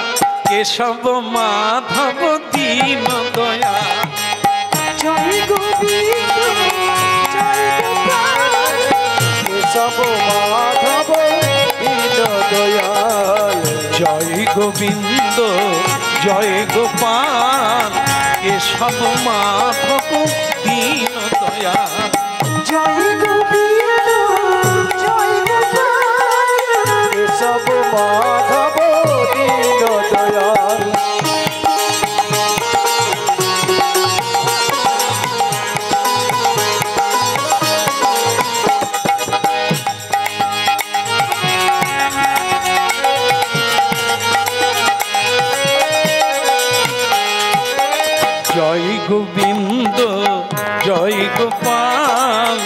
কেশব মাধব দীন দয়া। জয় গোবিন্দ জয় গোপাল, কেশব মাধব দীন দয়াল। জয় গোবিন্দ জয় গোপাল, কেশব মাধব দীন দয়া। জয় গোবিন্দ জয় গোপাল, কেশব মাধব দীন দয়াল। জয় গোবিন্দ জয় গোপাল,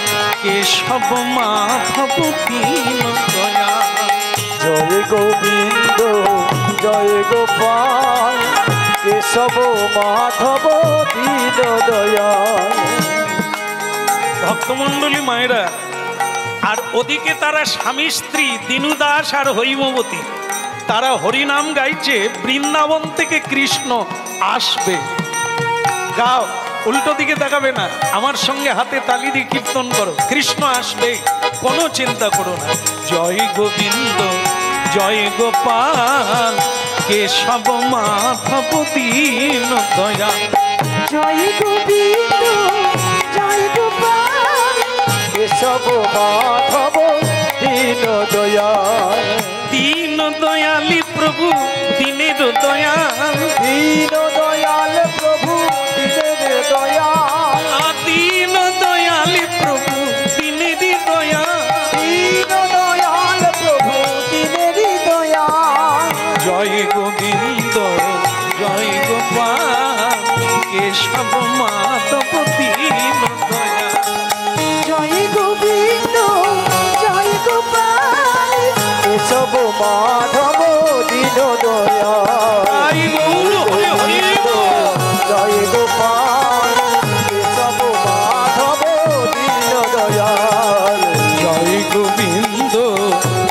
কেশব মাধব দীন দয়া। জয় গোবিন্দ জয় গোপাল, কেশব মাধব দীন দয়াল। ভক্তমণ্ডলী মায়েরা, আর ওদিকে তারা স্বামী স্ত্রী দিনুদাস আর হৈমবতী, তারা হরিনাম গাইছে, বৃন্দাবন থেকে কৃষ্ণ আসবে। গাও, উল্টো দিকে তাকাবে না, আমার সঙ্গে হাতে তালি দিয়ে কীর্তন করো, কৃষ্ণ আসবে, কোনো চিন্তা করো না। জয় গোবিন্দ জয় গোপাল, কেশব মাধব দীন দয়া। জয় গোবিন্দ জয় গোপাল, কেশব মাধব দীন দয়াল। দীন দয়ালি প্রভু দিনের দয়াল, দীন দয়াল প্রভু দিনের দয়াল। দীন দয়ালি প্রভু দিনের দয়াল। দীন দয়াল প্রভু দিনের দয়াল। জয় গোবিন্দ জয় গোপাল, কেশব মা মাধব দীন দয়াল জয় গোপাল কেশব মাধব দীন দয়াল জয় গোবিন্দ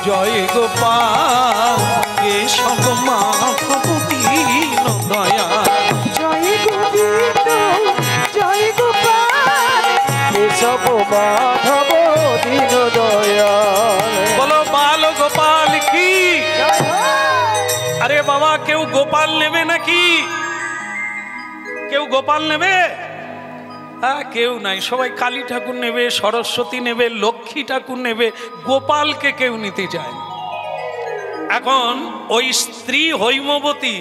জয় গোপাল কেশব মাধব দীন দয়াল জয় গোবিন্দ জয় গোপাল কেশব মাধব দীন দয়াল বলো বাল গোপাল কি। আরে বাবা কেউ গোপাল নেবে নাকি? কেউ গোপাল নেবে? হ্যাঁ কেউ নাই, সবাই কালী ঠাকুর নেবে, সরস্বতী নেবে, লক্ষ্মী ঠাকুর নেবে, গোপালকে কেউ নিতে চায় না। এখন ওই স্ত্রী হৈমবতী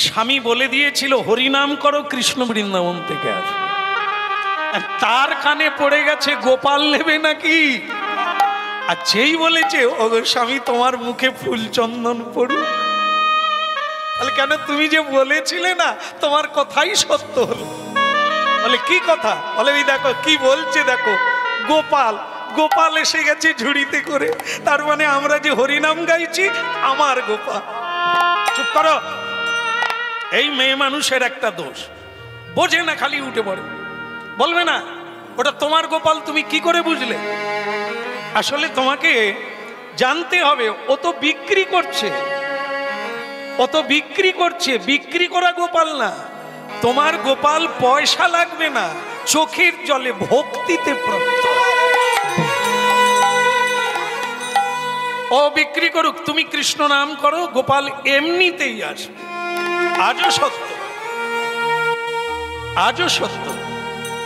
স্বামী বলে দিয়েছিল হরিনাম করো, কৃষ্ণ বৃন্দাবন থেকে আস। তার কানে পড়ে গেছে গোপাল নেবে নাকি। আর যেই বলেছে ও স্বামী তোমার মুখে ফুল চন্দন পড়ুক, তাহলে কেন তুমি যে বলেছিলে না তোমার কথাই সত্য হলো। বলে কি কথা? বলে এই দেখো কি বলছে, দেখো গোপাল গোপাল এসে গেছে ঝুড়িতে করে, তার মানে আমরা যে হরিনাম গাইছি আমার গোপাল। চুপ করো, এই মেয়ে মানুষের একটা দোষ, বোঝে না, খালি উঠে পড়ে, বলবে না ওটা তোমার গোপাল, তুমি কি করে বুঝলে? আসলে তোমাকে জানতে হবে ও তো বিক্রি করছে, ও তো বিক্রি করছে, বিক্রি করা গোপাল না। তোমার গোপাল পয়সা লাগবে না, চোখের জলে ভক্তিতে প্রাপ্ত। ও বিক্রি করুক, তুমি কৃষ্ণ নাম করো, গোপাল এমনিতেই আসবে। আজও সত্য, আজও সত্য,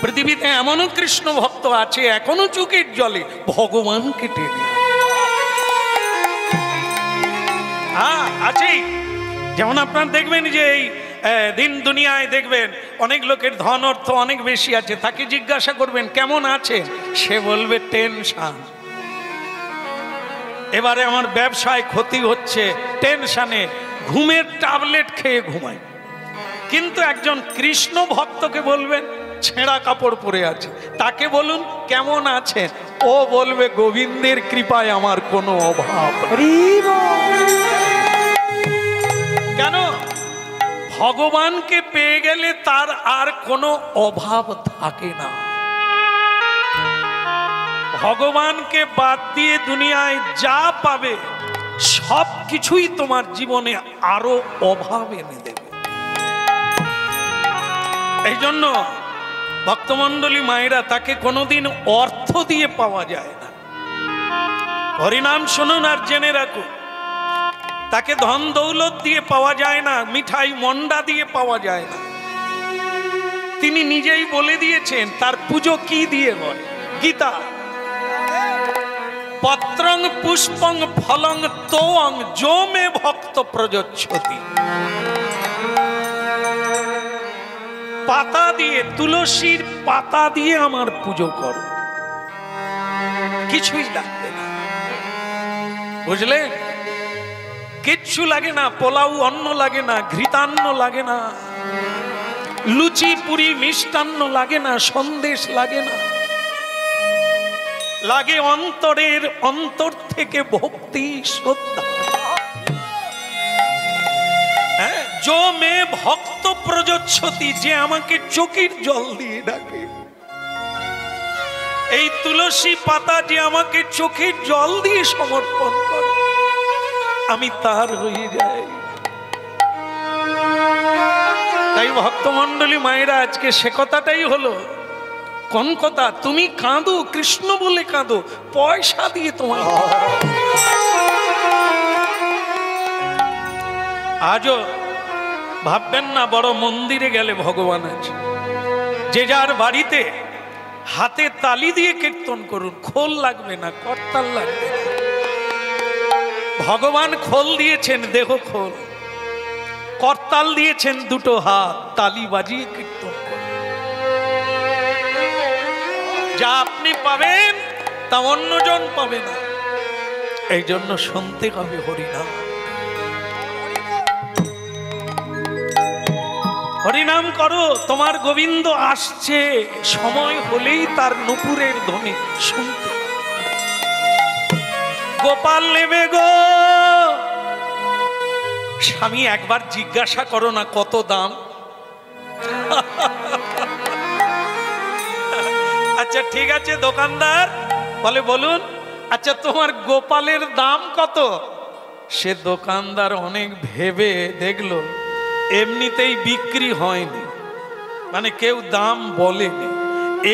পৃথিবীতে এমনও কৃষ্ণ ভক্ত আছে এখনো চোখের জলে ভগবানকে টেনে আছেই। যেমন আপনার দেখবেন যে এই দিন দুনিয়ায় দেখবেন অনেক লোকের ধন অর্থ অনেক বেশি আছে, তাকে জিজ্ঞাসা করবেন কেমন আছে, সে বলবে টেনশন, এবারে আমার ব্যবসায় ক্ষতি হচ্ছে, টেনশনে ঘুমের ট্যাবলেট খেয়ে ঘুমায়। কিন্তু একজন কৃষ্ণ ভক্তকে বলবেন ছেঁড়া কাপড় পরে আছে, তাকে বলুন কেমন আছেন, ও বলবে গোবিন্দের কৃপায় আমার কোনো অভাব। কেন? ভগবানকে পেয়ে গেলে তার আর কোনো অভাব থাকে না। ভগবানকে বাদ দিয়ে দুনিয়ায় যা পাবে সব কিছুই তোমার জীবনে আরো অভাব এনে দেবে। এই জন্য ভক্তমণ্ডলী মায়েরা, তাকে কোনোদিন অর্থ দিয়ে পাওয়া যায় না। হরিনাম শুনুন আর জেনে রাখুন, তাকে ধন দৌলত দিয়ে পাওয়া যায় না, মিঠাই মন্ডা দিয়ে পাওয়া যায় না। তিনি নিজেই বলে দিয়েছেন তার পুজো কি দিয়ে হয়। গীতা পত্রং পুষ্পং ফলং তোং যো মে ভক্ত প্রযচ্ছতি। পাতা দিয়ে, তুলসীর পাতা দিয়ে আমার পুজো করো, কিছুই লাগবে না, বুঝলে? কিচ্ছু লাগে না, পোলাও অন্ন লাগে না, ঘৃতান্ন লাগে না, লুচি পুরি মিষ্টান্ন লাগে না, সন্দেশ লাগে না, লাগে অন্তরের অন্তর থেকে ভক্তি শ্রদ্ধা। যো মে ভক্ত প্রযচ্ছতি, যে আমাকে চোখের জল দিয়ে ডাকে। এই তুলসী পাতা যে আমাকে চোখের জল দিয়ে সমর্পণ করে, আমি তার হয়ে যাই। তাই ভক্তমণ্ডলী মায়েরা, আজকে সে কথাটাই হলো। কোন কথা? তুমি কাঁদো, কৃষ্ণ বলে কাঁদো, পয়সা দিয়ে তোমার। আজও ভাববেন না বড় মন্দিরে গেলে ভগবান আছে। যে যার বাড়িতে হাতে তালি দিয়ে কীর্তন করুন, খোল লাগবে না, করতাল লাগবে না। ভগবান খোল দিয়েছেন, দেহ খোল, করতাল দিয়েছেন দুটো হাত, তালি বাজিয়ে কীর্তন করুন। যা আপনি পাবেন তা অন্যজন পাবে না, এই জন্য শুনতে হবে হরিনাম। হরিনাম করো, তোমার গোবিন্দ আসছে, সময় হলেই তার নূপুরের ধ্বনি শুনতে। গোপাল নেবে গো, স্বামী একবার জিজ্ঞাসা করো না কত দাম। আচ্ছা ঠিক আছে দোকানদার, বলে বলুন, আচ্ছা তোমার গোপালের দাম কত? সে দোকানদার অনেক ভেবে দেখলো এমনিতেই বিক্রি হয়নি, মানে কেউ দাম বলেনি।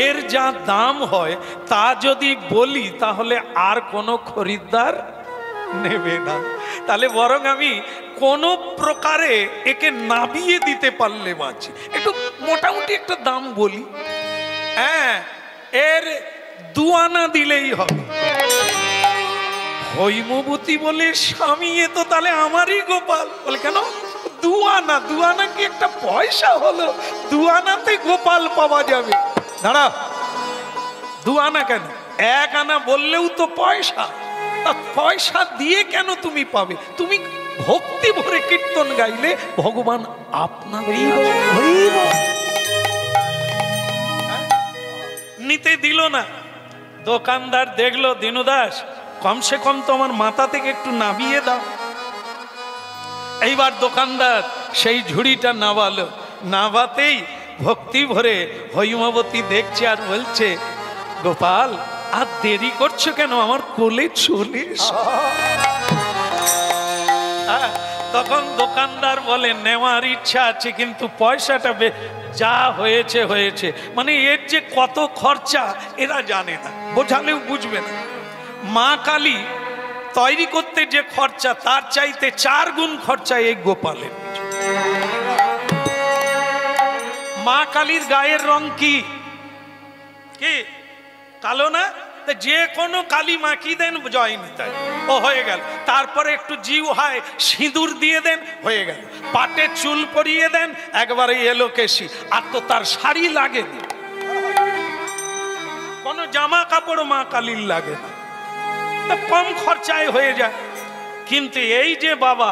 এর যা দাম হয় তা যদি বলি তাহলে আর কোনো খরিদ্দার নেবে না, তাহলে বরং আমি কোনো প্রকারে একে নামিয়ে দিতে পারলে বাঁচি, একটু মোটামুটি একটা দাম বলি, হ্যাঁ এর 2 আনা দিলেই হবে। হৈমবতী বলে স্বামী এ তো তাহলে আমারই গোপাল। বলে কেন 2 আনা? 2 আনা কি একটা পয়সা হলো? 2 আনাতে গোপাল পাওয়া যাবে? দাঁড়া, 2 আনা কেন, 1 আনা বললেও তো পয়সা। তা পয়সা দিয়ে কেন তুমি পাবে? তুমি ভক্তি ভরে কীর্তন গাইলে ভগবান আপনারই নিতে দিল না। দোকানদার দেখলো দিনুদাস কমসে কম তো আমার মাথা থেকে একটু নামিয়ে দাও। এইবার দোকানদার সেই ঝুড়িটা নামালো, নামাতেই ভক্তি ভরে হৈমবতী দেখছে আর বলছে, গোপাল আর দেরি করছো কেন, আমার কোলে চলে এসো। তখন দোকানদার বলে নেওয়ার ইচ্ছা আছে কিন্তু পয়সাটা যা হয়েছে হয়েছে, মানে এর যে কত খরচা এরা জানে না, বোঝালেও বুঝবে না। মা কালী তৈরি করতে যে খরচা তার চাইতে 4 গুণ খরচা এই গোপালের। মা কালীর গায়ের রং কি কি কালো না? যে কোনো কালী মাখি দেন জয় নিতাই, ও হয়ে গেল। তারপরে একটু জিউ হয় সিঁদুর দিয়ে দেন, হয়ে গেল। পাটে চুল পরিয়ে দেন, একবারে এলো কেশি। আর তো তার শাড়ি লাগে না, কোনো জামা কাপড় মা কালীর লাগে না, কম খরচায় হয়ে যায়। কিন্তু এই যে বাবা,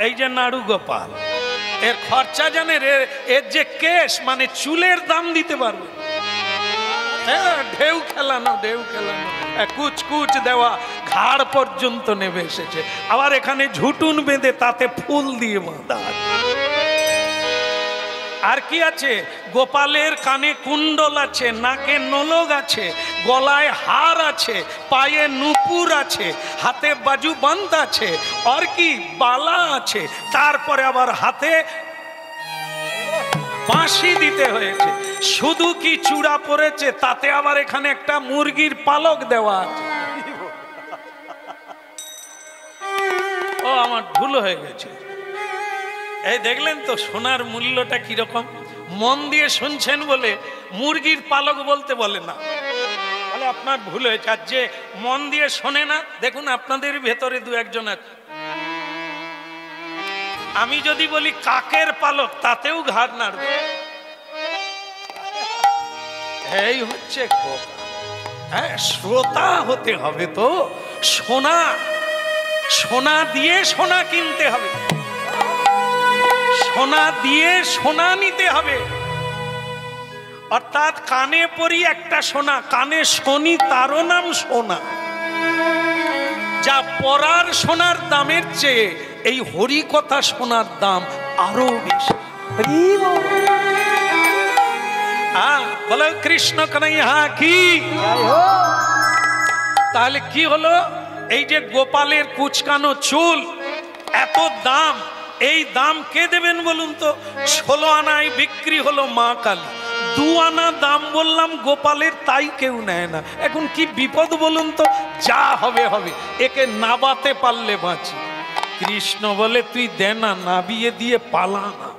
এই যে নাড়ু গোপাল, এর খরচা জানে রে, এর যে কেশ মানে চুলের দাম দিতে পারবে। ঢেউ খেলানো, ঢেউ খেলানো, কুচ কুচ দেওয়া, ঘাড় পর্যন্ত নেমে এসেছে। আবার এখানে ঝুটুন বেঁধে তাতে ফুল দিয়ে বাঁধা। আর কি আছে? গোপালের কানে কুণ্ডল আছে, নাকে নোলক আছে, গলায় হার আছে, পায়ে নুপুর আছে, হাতে বাজু বান্ধ আছে, আর কি বালা আছে, তারপরে আবার হাতে বাঁশি দিতে হয়েছে। শুধু কি চূড়া পড়েছে, তাতে আবার এখানে একটা মুরগির পালক দেওয়া আছে। ও আমার ভুল হয়ে গেছে। এই দেখলেন তো সোনার মূল্যটা কিরকম? মন দিয়ে শুনছেন বলে মুরগির পালক বলতে বলে না, তাহলে আপনার ভুল হয়েছে। আর যে মন দিয়ে শোনে না, দেখুন আপনাদের ভেতরে 2-1 জন আছে। আমি যদি বলি কাকের পালক, তাতেও ঘাড় নাড়বে। এই হচ্ছে হ্যাঁ, শ্রোতা হতে হবে তো। সোনা, সোনা দিয়ে সোনা কিনতে হবে, সোনা দিয়ে সোনা নিতে হবে। অর্থাৎ কানে পরি একটা সোনা, কানে শনি তারও নাম সোনা। যা পরার সোনার দামের চেয়ে এই হরিকথা সোনার দাম আরো বেশি। বলো কৃষ্ণ কানাইয়া কি। তাহলে কি হলো? এই যে গোপালের কুচকানো চুল, এত দাম, এই দাম কে দেবেন বলুন তো? 16 আনায় বিক্রি হলো মা কালী। 2 আনা দাম বললাম গোপালের, তাই কেউ নেয় না। এখন কি বিপদ বলুন তো? যা হবে হবে, একে নাবাতে পারলে বাঁচি। কৃষ্ণ বলে তুই দে না, নাবিয়ে দিয়ে পালা না।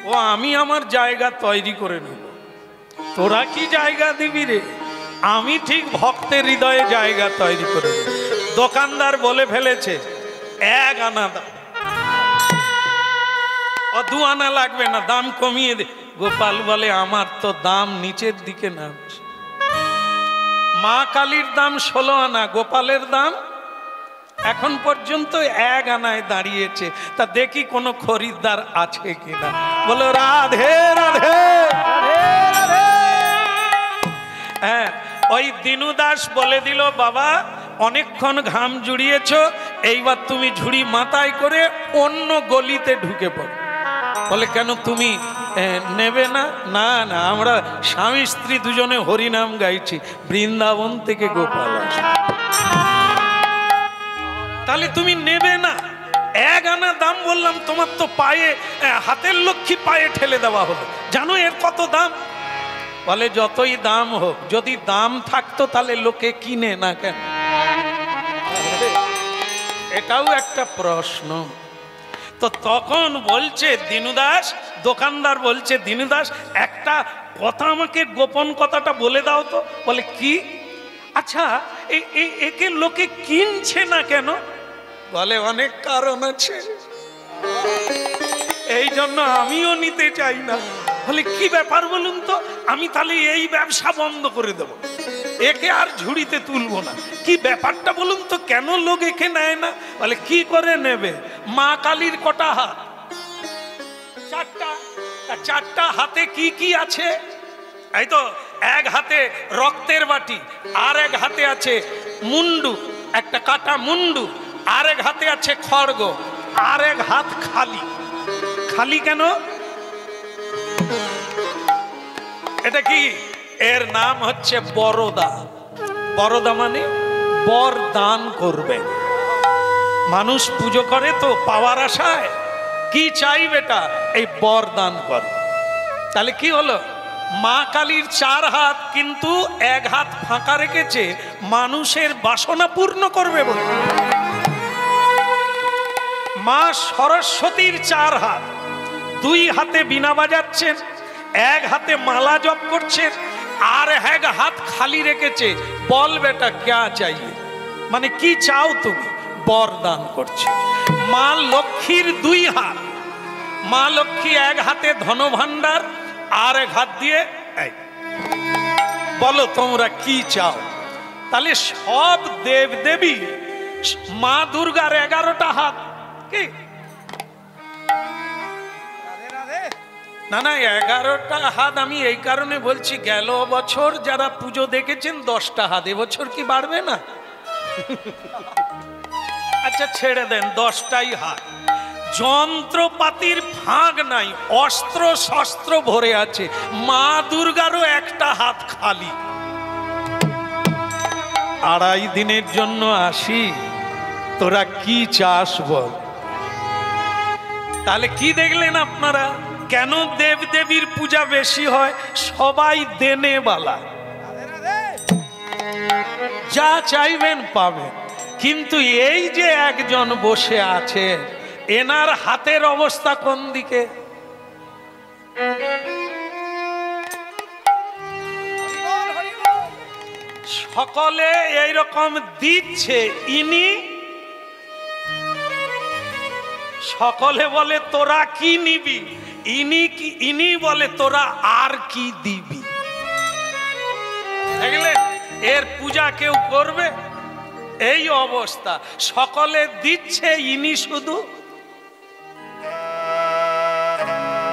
ও আমি আমার জায়গা তৈরি করে নেব, তোরা কি জায়গা দিবি রে? আমি ঠিক ভক্তের হৃদয়ে জায়গা তৈরি করে নেব। দোকানদার বলে ফেলেছে 1 আনা দাও, ও 2 আনা লাগবে না, দাম কমিয়ে দে। গোপাল বলে আমার তো দাম নিচের দিকে নামছে। মা কালীর দাম 16 আনা, গোপালের দাম এখন পর্যন্ত 1 আনায় দাঁড়িয়েছে। তা দেখি কোনো খরিদ্দার আছে কিনা। বলো রাধে রাধে। হ্যাঁ, ওই দিনু দাস বলে দিল বাবা অনেকক্ষণ ঘাম জুড়িয়েছ, এইবার তুমি ঝুড়ি মাথায় করে অন্য গলিতে ঢুকে পড়ো। বলে কেন তুমি নেবে না? না না, আমরা স্বামী স্ত্রী দুজনে হরিনাম গাইছি, বৃন্দাবন থেকে গোপাল আসে। তাহলে তুমি নেবে না? 1 আনা দাম বললাম, তোমার তো পায়ে হাতের লক্ষ্মী পায়ে ঠেলে দেওয়া হলো। জানো এর কত দাম? বলে যতই দাম হোক, যদি দাম থাকতো তাহলে লোকে কিনে না কেন? এটাও একটা প্রশ্ন। তো তখন বলছে দিনুদাস, দোকানদার বলছে দিনুদাস একটা কথা আমাকে গোপন কথাটা বলে দাও তো। বলে কি? আচ্ছা একে লোকে কিনছে না কেন? বলে অনেক কারণ আছে, এই জন্য আমিও নিতে চাই না। বলে কি ব্যাপার বলুন তো? আমি তাহলে এই ব্যবসা বন্ধ করে দেব, একে আর ঝুড়িতে তুলবো না। কি ব্যাপারটা বলুন তো, কেন লোক একে নেয় না? বলে কি করে নেবে? মা কালীর কটা হাত? 4টা। 4টা হাতে কি কি আছে? এই তো, এক হাতে রক্তের বাটি, আর এক হাতে আছে মুন্ডু, একটা কাটা মুন্ডু, আর এক হাতে আছে খড়গ, আর এক হাত খালি। খালি কেন? এটা কি? এর নাম হচ্ছে বরদা। বরদা মানে বর দান করবে। মানুষ পুজো করে তো পাওয়ার আশায়, কি চাই বেটা? এই বর দান করে। তাহলে কি হলো? মা কালীর 4 হাত, কিন্তু 1 হাত ফাঁকা রেখেছে মানুষের বাসনা পূর্ণ করবে বলে। মা সরস্বতীর 4 হাত, 2 হাতে বীণা বাজাচ্ছেন, 1 হাতে মালা জপ করছেন, আর 1 হাত খালি রেখেছে। বল বেটা ক্যা চাইয়ে, মানে কি চাও তুমি? বর দান করছে। মা লক্ষ্মীর 2 হাত, মা লক্ষ্মী 1 হাতে ধনভাণ্ডার, আর 1 হাত দিয়ে বলো তোমরা কি চাও। তাহলে সব দেব দেবী, মা দুর্গার 11টা হাত। কি না না, 11টা হাত আমি এই কারণে বলছি, গেল বছর যারা পুজো দেখেছেন 10টা হাত, এবছর কি বাড়বে না? আচ্ছা ছেড়ে দেন, 10টাই হাত। যন্ত্রপাতির ফাঁক নাই, অস্ত্র শস্ত্র ভরে আছে। মা দুর্গারও 1টা হাত খালি। 2.5 দিনের জন্য আসি, তোরা কি চাস বল? তাহলে কি দেখলেন আপনারা? কেন দেব দেবীর পূজা বেশি হয়? সবাই দেনে বালা, যা চাইবেন পাবেন। কিন্তু এই যে একজন বসে আছে, এনার হাতের অবস্থা কোন দিকে? সকলে এইরকম দিচ্ছে, ইনি সকলে বলে তোরা কি নিবি, ইনি বলে তোরা আর কি দিবি। দেখলেন এর পূজা কেউ করবে? এই অবস্থা, সকলে দিচ্ছে, ইনি শুধু।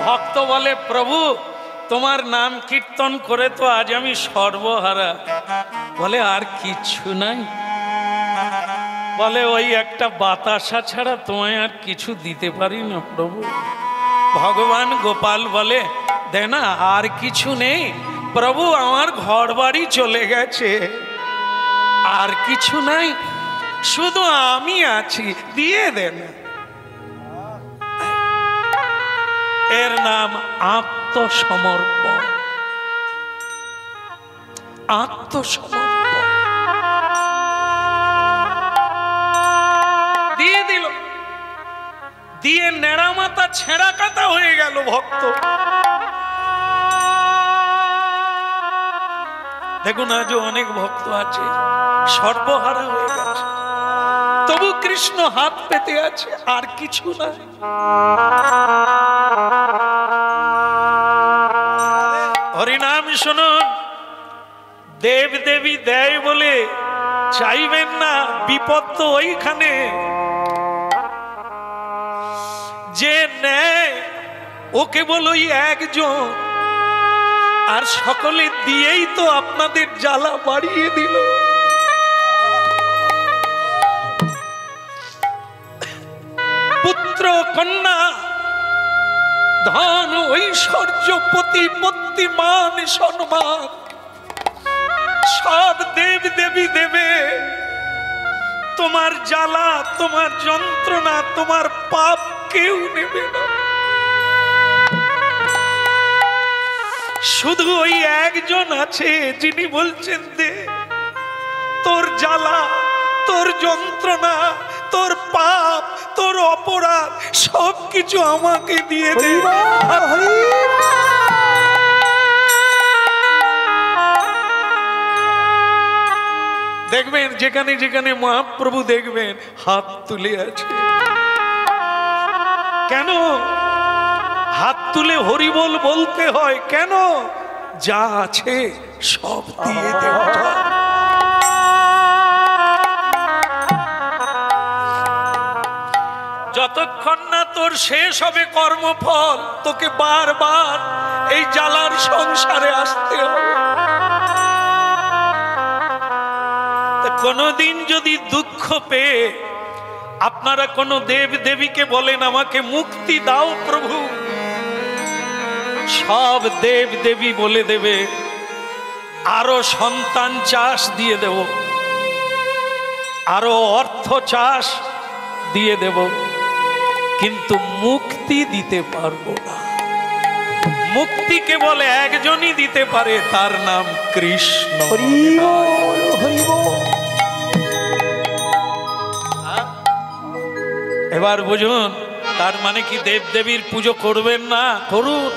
ভক্ত বলে প্রভু তোমার নাম কীর্তন করে তো আজ আমি সর্বহারা। বলে আর কিচ্ছু নাই? বলে ওই একটা বাতাসা ছাড়া তোমায় আর কিছু দিতে পারি না প্রভু। ভগবান গোপাল বলে দে না, আর কিছু নেই প্রভু, আমার ঘর বাড়ি চলে গেছে, আর কিছু নাই, শুধু আমি আছি, দিয়ে দেন। এর নাম আত্মসমর্পণ। আত্মসমর্পণ দিয়ে দিল, দিয়ে নেড়া মাথা ছেঁড়া কাটা হয়ে গেল ভক্ত। দেখুন আজও অনেক ভক্ত আছে সর্বহারা হয়ে গেছে, তবু কৃষ্ণ হাত পেতে আছে, আর কিছু না। হরিনাম শুনুন, দেব দেবী দেয় বলে চাইবেন না, বিপদ তো ওইখানে। যে নেয় ও কেবল ওই একজন, আর সকলে দিয়েই তো আপনাদের জ্বালা বাড়িয়ে দিল। পুত্র কন্যা, ধন ঐশ্বর্য, প্রতিপত্তি, মান সম্মান সব দেব দেবী দেবে। তোমার জ্বালা, তোমার যন্ত্রণা, তোমার পাপ কেউ নেবে না। শুধু ওই একজন আছে যিনি বলছেন, দে তোর জ্বালা, তোর যন্ত্রণা, তোর পাপ, তোর অপরাধ সবকিছু আমাকে দিয়ে দে। দেখবেন যেখানে যেখানে মহাপ্রভু দেখবেন হাত তুলে আছে। কেন হাত তুলে হরিবোল বলতে হয়? কেন? যা আছে সব দিয়ে দেওয়া। যতক্ষণ না তোর শেষ হবে কর্মফল, তোকে বারবার এই জ্বালার সংসারে আসতে হবে। কোনদিন যদি দুঃখ পেয়ে আপনারা কোনো দেব দেবীকে বলেন আমাকে মুক্তি দাও প্রভু, সব দেব দেবী বলে দেবে আরো সন্তান চাষ দিয়ে দেব, আরো অর্থ চাষ দিয়ে দেব, কিন্তু মুক্তি দিতে পারবো না। মুক্তি কেবল একজনই দিতে পারে, তার নাম কৃষ্ণ। এবার বুঝুন, তার মানে কি দেব দেবীর পুজো করবেন না? করুন,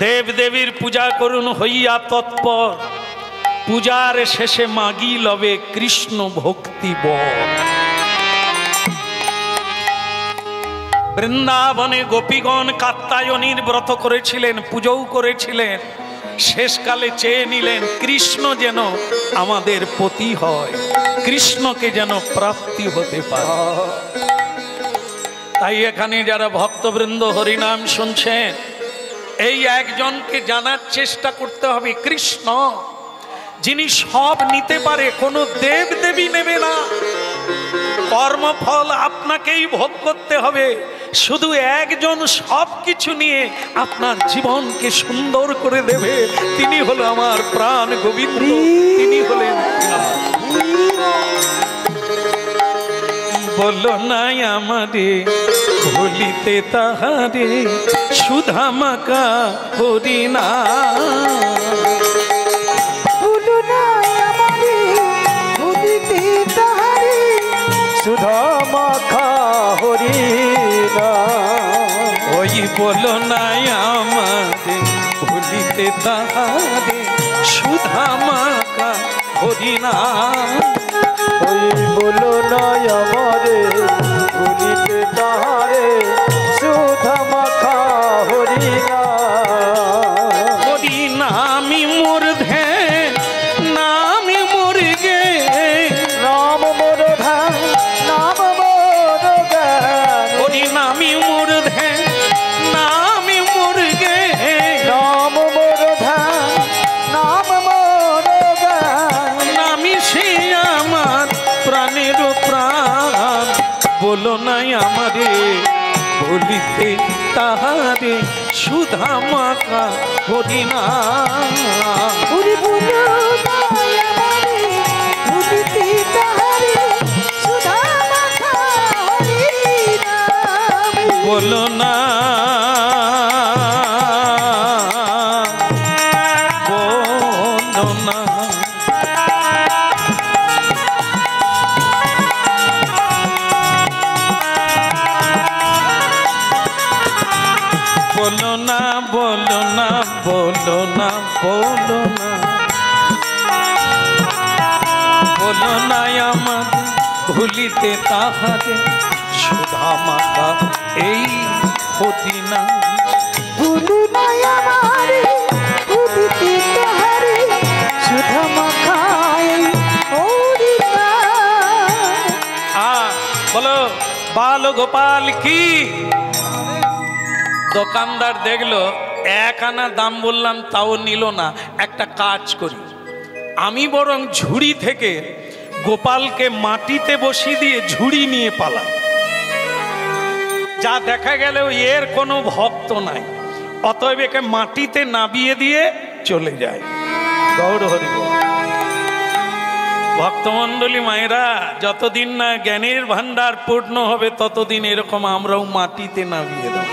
দেব দেবীর পূজা করুন হইয়া তৎপর। পূজার শেষে মাগি লবে কৃষ্ণ ভক্তি বল। বৃন্দাবনে গোপীগণ কাত্যায়নীর ব্রত করেছিলেন, পুজোও করেছিলেন। শেষকালে চেয়ে নিলেন কৃষ্ণ যেন আমাদের পতি হয়, কৃষ্ণকে যেন প্রাপ্তি হতে পারে। তাই এখানে যারা ভক্তবৃন্দ হরিনাম শুনছেন, এই একজনকে জানার চেষ্টা করতে হবে, কৃষ্ণ যিনি সব নিতে পারে, কোনো দেব দেবী নেবে না। কর্মফল আপনাকেই ভোগ করতে হবে। শুধু একজন সব কিছু নিয়ে আপনার জীবনকে সুন্দর করে দেবে, তিনি হলো আমার প্রাণ গোবিন্দ, তিনি হলেন। বলো নাই আমারে ভুলিতে তাহারে, সুধা মাকা হরিনা। সুধা মাখা হরিনা। ওই বলো নাই আমারে ভুলিতে তাহারে, সুধা মাখা হরিনা। ওই বলো নাই আমারে ভুলিতে তাহারে, সুধা মাখা হরিনা। হরিনা আমি মোর ধে নামি মোর গে, নাম মোর ধ্যান, নাম মোর জ্ঞান। হরিনামি মোর ধে নামি মোর গে, নাম মোর ধ্যান, নাম মোর জ্ঞান। নামি সে আমার প্রাণের প্রাণ। বলো নাই আমারে বলিতে তাহারে, সুধা মাখা হরিনা। ওরে বলো নাই আমারে ভুলিতে তাহারে, সুধা মাখা হরিনা। বলো না, বলো না, বলো না, বলো না, বলো না, বলো না, বলো না আমার ভুলিতে তাহারে, সুধা মাখা এই হরিনা। বলো নাই আমারে ভুলিতে তাহারে, সুধা মাখা হরিনা। বলো বাল গোপাল কি। দোকানদার দেখলো 1 আনা দাম বললাম তাও নিল না। একটা কাজ করি, আমি বরং ঝুড়ি থেকে গোপালকে মাটিতে বসিয়ে দিয়ে ঝুড়ি নিয়ে পালাই। যা দেখা গেল এর কোনো ভক্ত নাই, অতএব একে মাটিতে নাবিয়ে দিয়ে চলে যায়। গৌর হরি বল। ভক্তমণ্ডলী মায়েরা, যতদিন না জ্ঞানের ভান্ডার পূর্ণ হবে ততদিন এরকম আমরাও মাটিতে নামিয়ে দেব।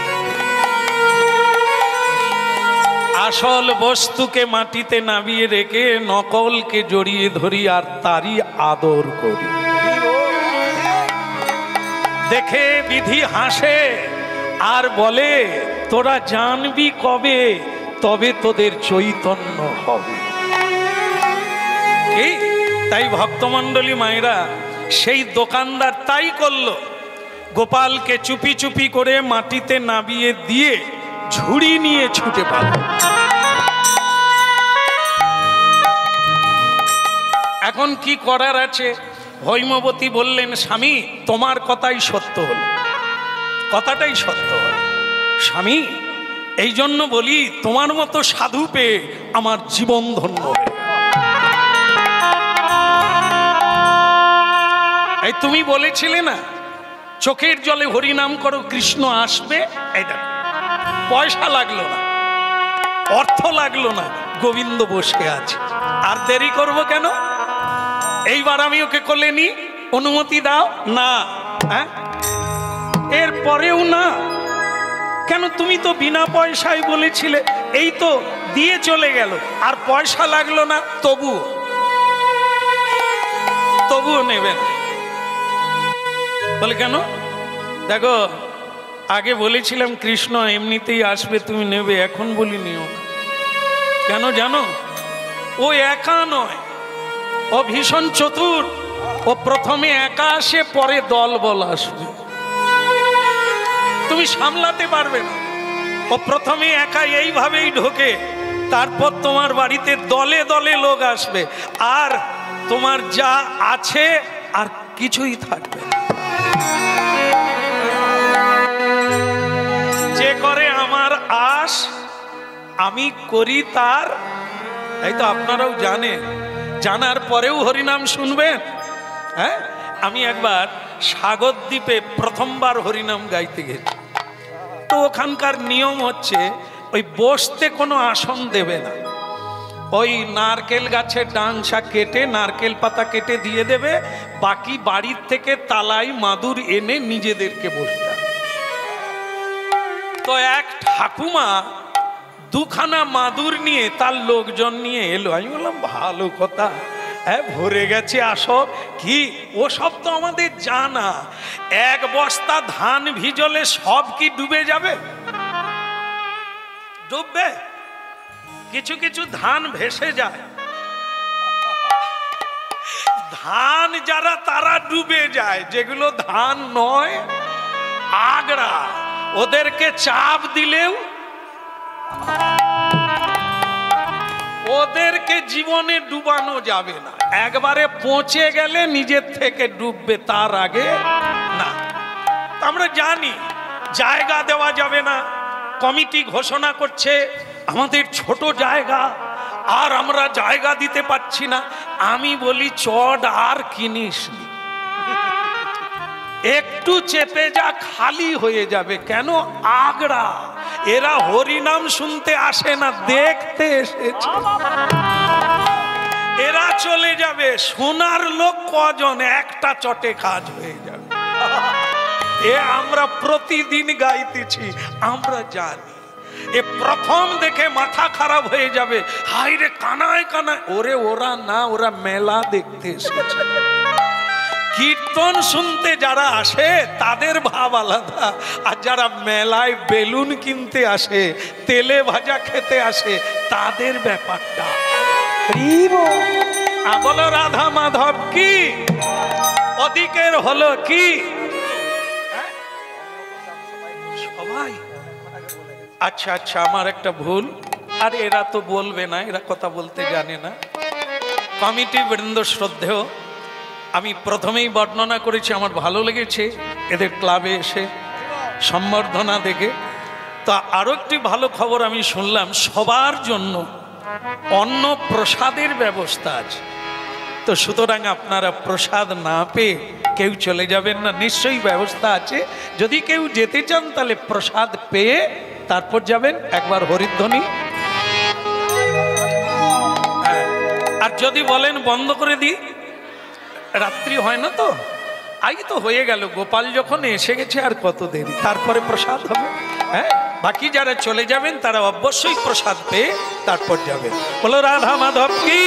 আসল বস্তুকে মাটিতে নামিয়ে রেখে নকলকে জড়িয়ে ধরি আর তারই আদর করি। দেখে বিধি হাসে আর বলে, তোরা জানবি কবে, তবে তোদের চৈতন্য হবে। কি তাই ভক্তমণ্ডলী মায়েরা, সেই দোকানদার তাই করলো, গোপালকে চুপি চুপি করে মাটিতে নামিয়ে দিয়ে ঝুড়ি নিয়ে ছুটে পারল। এখন কি করার আছে? হৈমবতী বললেন, স্বামী তোমার কথাই সত্য হল, কথাটাই সত্য হল। স্বামী এই জন্য বলি, তোমার মতো সাধু পেয়ে আমার জীবন ধন্য হয়ে। এই তুমি বলেছিলে না চোখের জলে হরিনাম করো কৃষ্ণ আসবে, এই দেখো পয়সা লাগলো না, অর্থ লাগলো না, গোবিন্দ বসে আছে। আর দেরি করব কেন? এইবার আমি ওকে কোলে নি, অনুমতি দাও না, হ্যাঁ এর পরেও না কেন? তুমি তো বিনা পয়সায় বলেছিলে, এই তো দিয়ে চলে গেল, আর পয়সা লাগলো না, তবুও নেবেন। বলে কেন? দেখো আগে বলেছিলাম কৃষ্ণ এমনিতেই আসবে, তুমি নেবে, এখন বলি নিও। কেন জানো? ও একা নয়, ও ভীষণ চতুর। ও প্রথমে একা আসে, পরে দল বল আসবে, তুমি সামলাতে পারবে না। ও প্রথমে একা এইভাবেই ঢোকে, তারপর তোমার বাড়িতে দলে দলে লোক আসবে, আর তোমার যা আছে আর কিছুই থাকবে না। যে করে আমার আশ, আমি করি তার। তাই তো আপনারাও জানেন, জানার পরেও হরিনাম শুনবেন। হ্যাঁ, আমি একবার সাগরদ্বীপে প্রথমবার হরিনাম গাইতে গেছি। তো ওখানকার নিয়ম হচ্ছে, ওই বসতে কোনো আসন দেবে না, ওই নারকেল গাছের ডাংশা কেটে, নারকেল পাতা কেটে দিয়ে দেবে, বাকি বাড়ির থেকে তালাই মাদুর এনে নিজেদেরকে বসতে। তো এক ঠাকুমা দুখানা মাদুর নিয়ে তার লোকজন নিয়ে এলো। আমি বললাম ভালো কথা, হ্যাঁ ভরে গেছে আসব। কি ওসব তো আমাদের জানা, এক বস্তা ধান ভিজলে সব কি ডুবে যাবে? ডুববে? কিছু কিছু ধান ভেসে যায়, ধান যারা তারা ডুবে যায়, যেগুলো ধান নয় আগড়া, ওদেরকে চাপ দিলেও ওদেরকে জীবনে ডুবানো যাবে না। একবারে পৌঁছে গেলে নিজের থেকে ডুববে, তার আগে না। আমরা জানি জায়গা দেওয়া যাবে না, কমিটি ঘোষণা করছে আমাদের ছোট জায়গা, আর আমরা জায়গা দিতে পারছি না। আমি বলি চড আর কিনিস নি, একটু চেপে যা, খালি হয়ে যাবে। কেন? আগড়া। এরা হরিনাম শুনতে আসে না, দেখতে এসেছে। এরা চলে যাবে, শোনার লোক কজন, একটা চটে কাজ হয়ে যাবে। এ আমরা প্রতিদিন গাইতেছি, আমরা জানি। এ প্রথম দেখে মাথা খারাপ হয়ে যাবে, হাই রে কানায় কানায়। ওরে ওরা না, ওরা মেলা দেখতে এসেছে। কীর্তন শুনতে যারা আসে তাদের ভাব আলাদা, আর যারা মেলায় বেলুন কিনতে আসে, তেলে ভাজা খেতে আসে, তাদের ব্যাপারটা। বলো রাধা মাধব কি, অধিকের হলো কি? সবাই আচ্ছা আচ্ছা, আমার একটা ভুল। আর এরা তো বলবে না, এরা কথা বলতে জানে না। কমিটি বৃন্দ শ্রদ্ধেয়, আমি প্রথমেই বর্ণনা করেছি, আমার ভালো লেগেছে এদের ক্লাবে এসে সম্বর্ধনা দেখে। তা আরও একটি ভালো খবর আমি শুনলাম, সবার জন্য অন্ন প্রসাদের ব্যবস্থা আছে। তো তো সুতরাং আপনারা প্রসাদ না পেয়ে কেউ চলে যাবেন না, নিশ্চয়ই ব্যবস্থা আছে। যদি কেউ যেতে চান তাহলে প্রসাদ পেয়ে তারপর যাবেন। একবার হরিধ্বনি। আর যদি বলেন বন্ধ করে দিই, রাত্রি হয় না তো, আই তো হয়ে গেল, গোপাল যখন এসে গেছে আর কত দেরি, তারপরে প্রসাদ হবে। হ্যাঁ, বাকি যারা চলে যাবেন তারা অবশ্যই প্রসাদ পেয়ে তারপর যাবেন। বলো রাধা মাধব কি।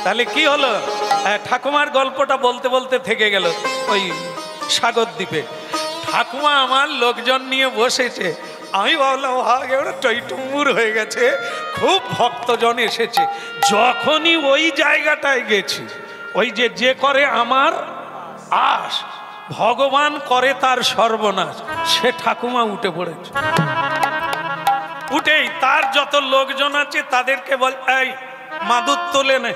তাহলে কি হলো, ঠাকুমার গল্পটা বলতে বলতে থেকে গেল। ওই সাগর দ্বীপে ঠাকুমা আমার লোকজন নিয়ে বসেছে। আমি ভাবলাম এবার টইটুম্বুর হয়ে গেছে, খুব ভক্তজন এসেছে। যখনই ওই জায়গাটায় গেছি, ওই যে করে আমার আশ, ভগবান করে তার সর্বনাশ, সে ঠাকুমা উঠে পড়েছে। উঠেই তার যত লোকজন আছে তাদেরকে বল, এই মাদুর তোলে নে,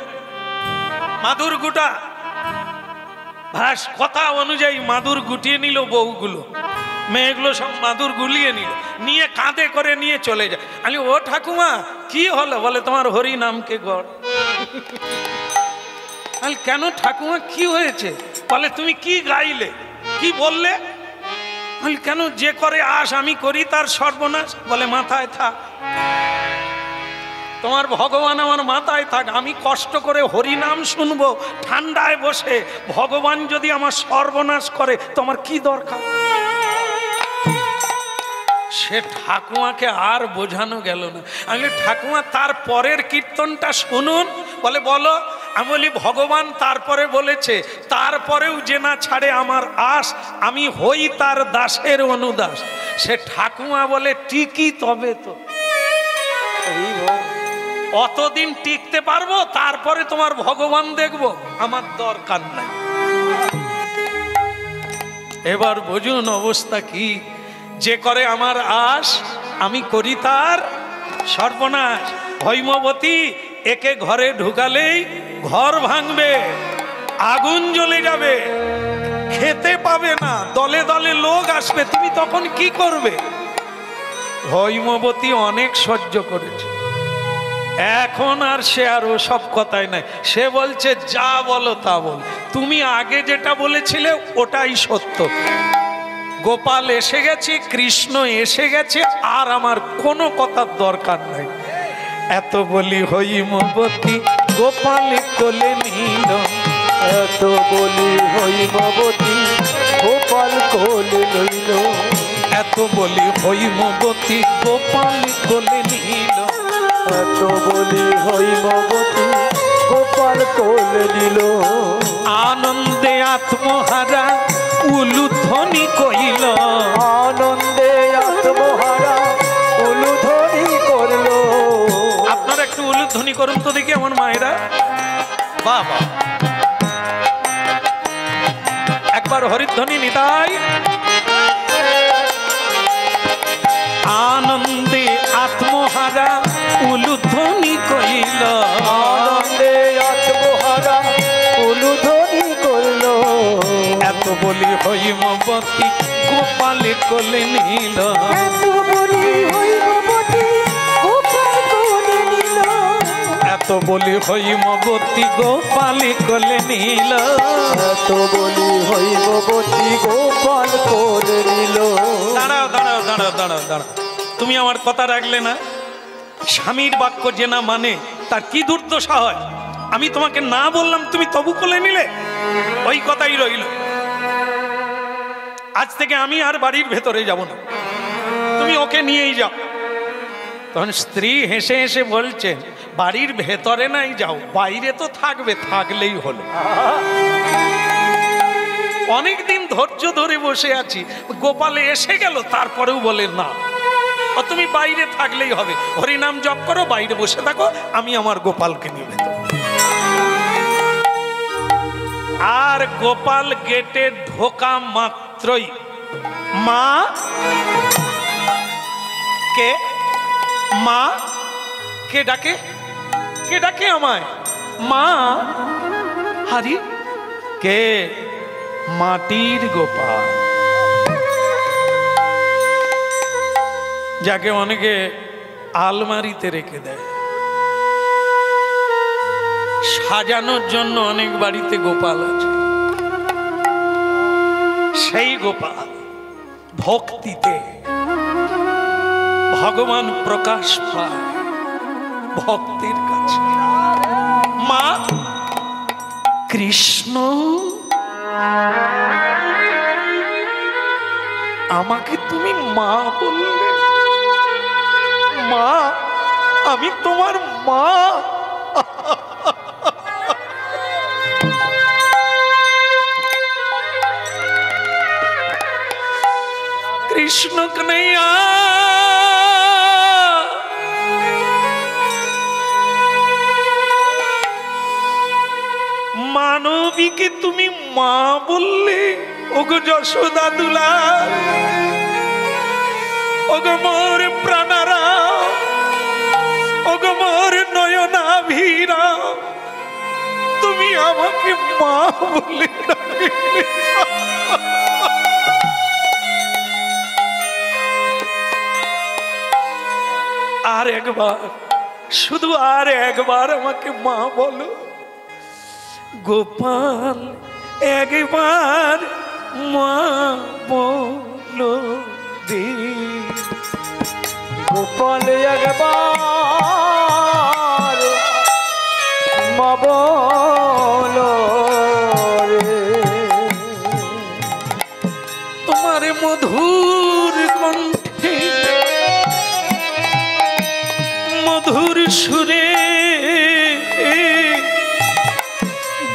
মাদুর গুটা। ভাস কথা অনুযায়ী মাদুর গুটিয়ে নিল বউগুলো, মেয়েগুলো সব মাদুর গুলিয়ে নিল, নিয়ে কাঁধে করে নিয়ে চলে যায়। আমি ও ঠাকুমা কি হলো? বলে তোমার হরি নামকে গড়। আমি কেন ঠাকুমা কি হয়েছে? বলে তুমি কি গাইলে, কি বললে? আমি কেন? যে করে আশ আমি করি তার সর্বনাশ। বলে মাথায় থাক, তোমার ভগবান আমার মাথায় থাক। আমি কষ্ট করে হরি নাম শুনবো ঠান্ডায় বসে, ভগবান যদি আমার সর্বনাশ করে তোমার কি দরকার? সে ঠাকুমাকে আর বোঝানো গেল না। আমি ঠাকুমা তার পরের কীর্তনটা শুনুন। বলে বলো। আমি বলি ভগবান তারপরে বলেছে, তারপরেও যে না ছাড়ে আমার আশ, আমি হই তার দাসের অনুদাস। সে ঠাকুমা বলে টিকি তবে তো, অতদিন টিকতে পারবো, তারপরে তোমার ভগবান দেখবো, আমার দরকার নাই। এবার বুঝুন অবস্থা কি। যে করে আমার আশ আমি করি তার সর্বনাশ। হৈমবতী একে ঘরে ঢুকালেই ঘর ভাঙবে, আগুন জ্বলে যাবে, খেতে পাবে না, দলে দলে লোক আসবে, তুমি তখন কি করবে? হৈমবতী অনেক সহ্য করেছে, এখন আর সে আর ওসব কথাই নাই। সে বলছে যা বলো তা বল, তুমি আগে যেটা বলেছিলে ওটাই সত্য। গোপাল এসে গেছে, কৃষ্ণ এসে গেছে, আর আমার কোনো কথার দরকার নাই। এত বলি হৈমবতী গোপাল কোলে নিল, এত বলি হৈমবতী গোপাল কোলে লইল, এত বলি হৈমবতী গোপাল কোলে নিল, এত বলি হৈমবতী গোপাল কোলে নিল। আনন্দে আত্মহারা উলুধ্বনি কইল, আনন্দে আত্মহারা উলুধ্বনি করল। আপনারা একটু উলুধ্বনি করুন তো দেখি আমার মায়েরা। বাবা একবার হরিধ্বনি নিতাই। আনন্দে আত্মহারা উলুধ্বনি কইল, আনন্দে আত্মহারা উলুধ্বনি করল। এত বলি হৈমবতী গোপাল কোলে নিল, এত বলি হৈমবতী গোপাল কোলে নিল, এত বলি হৈমবতী গোপাল কোলে নিল, এত বলি হৈমবতী গোপাল কোলে নিল। দাঁড়াও দাঁড়াও দাঁড়াও দাঁড়াও দাঁড়াও, তুমি আমার কথা রাখলে না। স্বামীর বাক্য যে না মানে তার কি দুর্দশা হয়? আমি তোমাকে না বললাম, তুমি তবু কোলে নিলে, ওই কথাই রইল। আজ থেকে আমি আর বাড়ির ভেতরে যাব না, তুমি ওকে নিয়েই যাও। তখন স্ত্রী হেসে হেসে বলছেন, বাড়ির ভেতরে নাই যাও, বাইরে তো থাকবে, থাকলেই হলো। অনেকদিন ধৈর্য ধরে বসে আছি, গোপালে এসে গেল, তারপরেও বলে না, তুমি বাইরে থাকলেই হবে, হরিনাম জপ করো, বাইরে বসে থাকো, আমি আমার গোপালকে নিয়ে ভেতর। আর গোপাল গেটে ঢোকা মাত্রই মা কে, মা কে ডাকে, কে ডাকে আমায়? মা। হারি কে? মাটির গোপাল, যাকে অনেকে আলমারিতে রেখে দেয়। সাজানোর জন্য অনেক বাড়িতে গোপাল আছে, সেই গোপাল ভক্তিতে ভগবান প্রকাশ পায় ভক্তির কাছে। মা কৃষ্ণ আমাকে তুমি মা বললে, মা আমি তোমার মা। কৃষ্ণ কন্হैया মানবীকে তুমি মা বললে, ওগো যশোদা দুলাল, ওগো মোর প্রাণারা, ওগো মোর নয়নাভীরা, তুমি আমাকে মা বলে ডাকলে। আর একবার, শুধু আর একবার আমাকে মা বলো গোপাল, একবার মা বলো দে। গোপাল একবার মা বলো রে। তোমার মধুর কণ্ঠে মধুর সুরে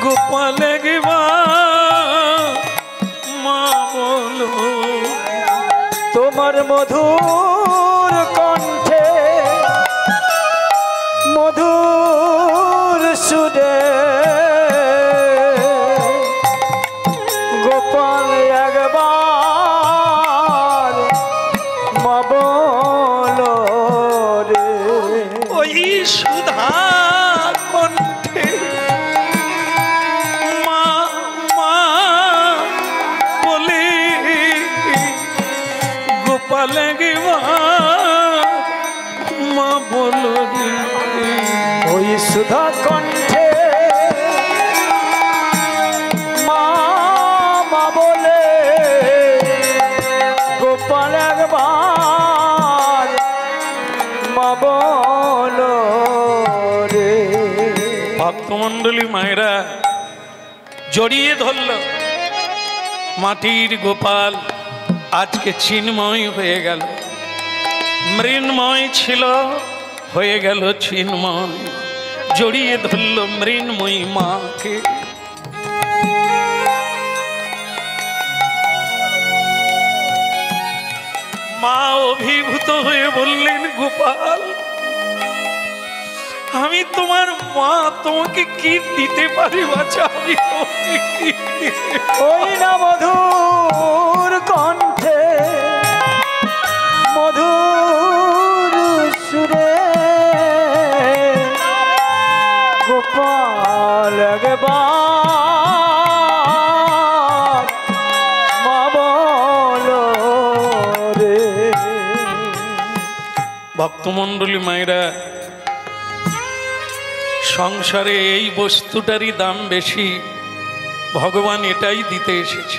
গোপাল একবার মা বলো। তোমার মধুর কণ্ঠে মধুর সুরে গোপাল একবার মা বলো রে। ওই সুধা কণ্ঠে মা মা বলে গোপাল একবার মা বলো রে। ওই সুধা কণ্ঠে মা মা বলে গোপাল একবার মা বলো রে। ভক্তমণ্ডলী মায়েরা জড়িয়ে ধরল মাটির গোপাল, আজকে চিন্ময় হয়ে গেল। মৃন্ময় ছিল, হয়ে গেল চিন্ময়। জড়িয়ে ধরল মৃন্ময়ী মাকে। মা অভিভূত হয়ে বললেন গোপাল, আমি তোমার মা, তোমাকে কি দিতে পারি বাচ্চা? আমি তোমাকে কি দিতে ওই না মধুর কণ্ঠে মধুর সুরে গোপাল একবার মা বলো রে। ভক্তমণ্ডলী মায়েরা, সংসারে এই বস্তুটারই দাম বেশি, ভগবান এটাই দিতে এসেছে।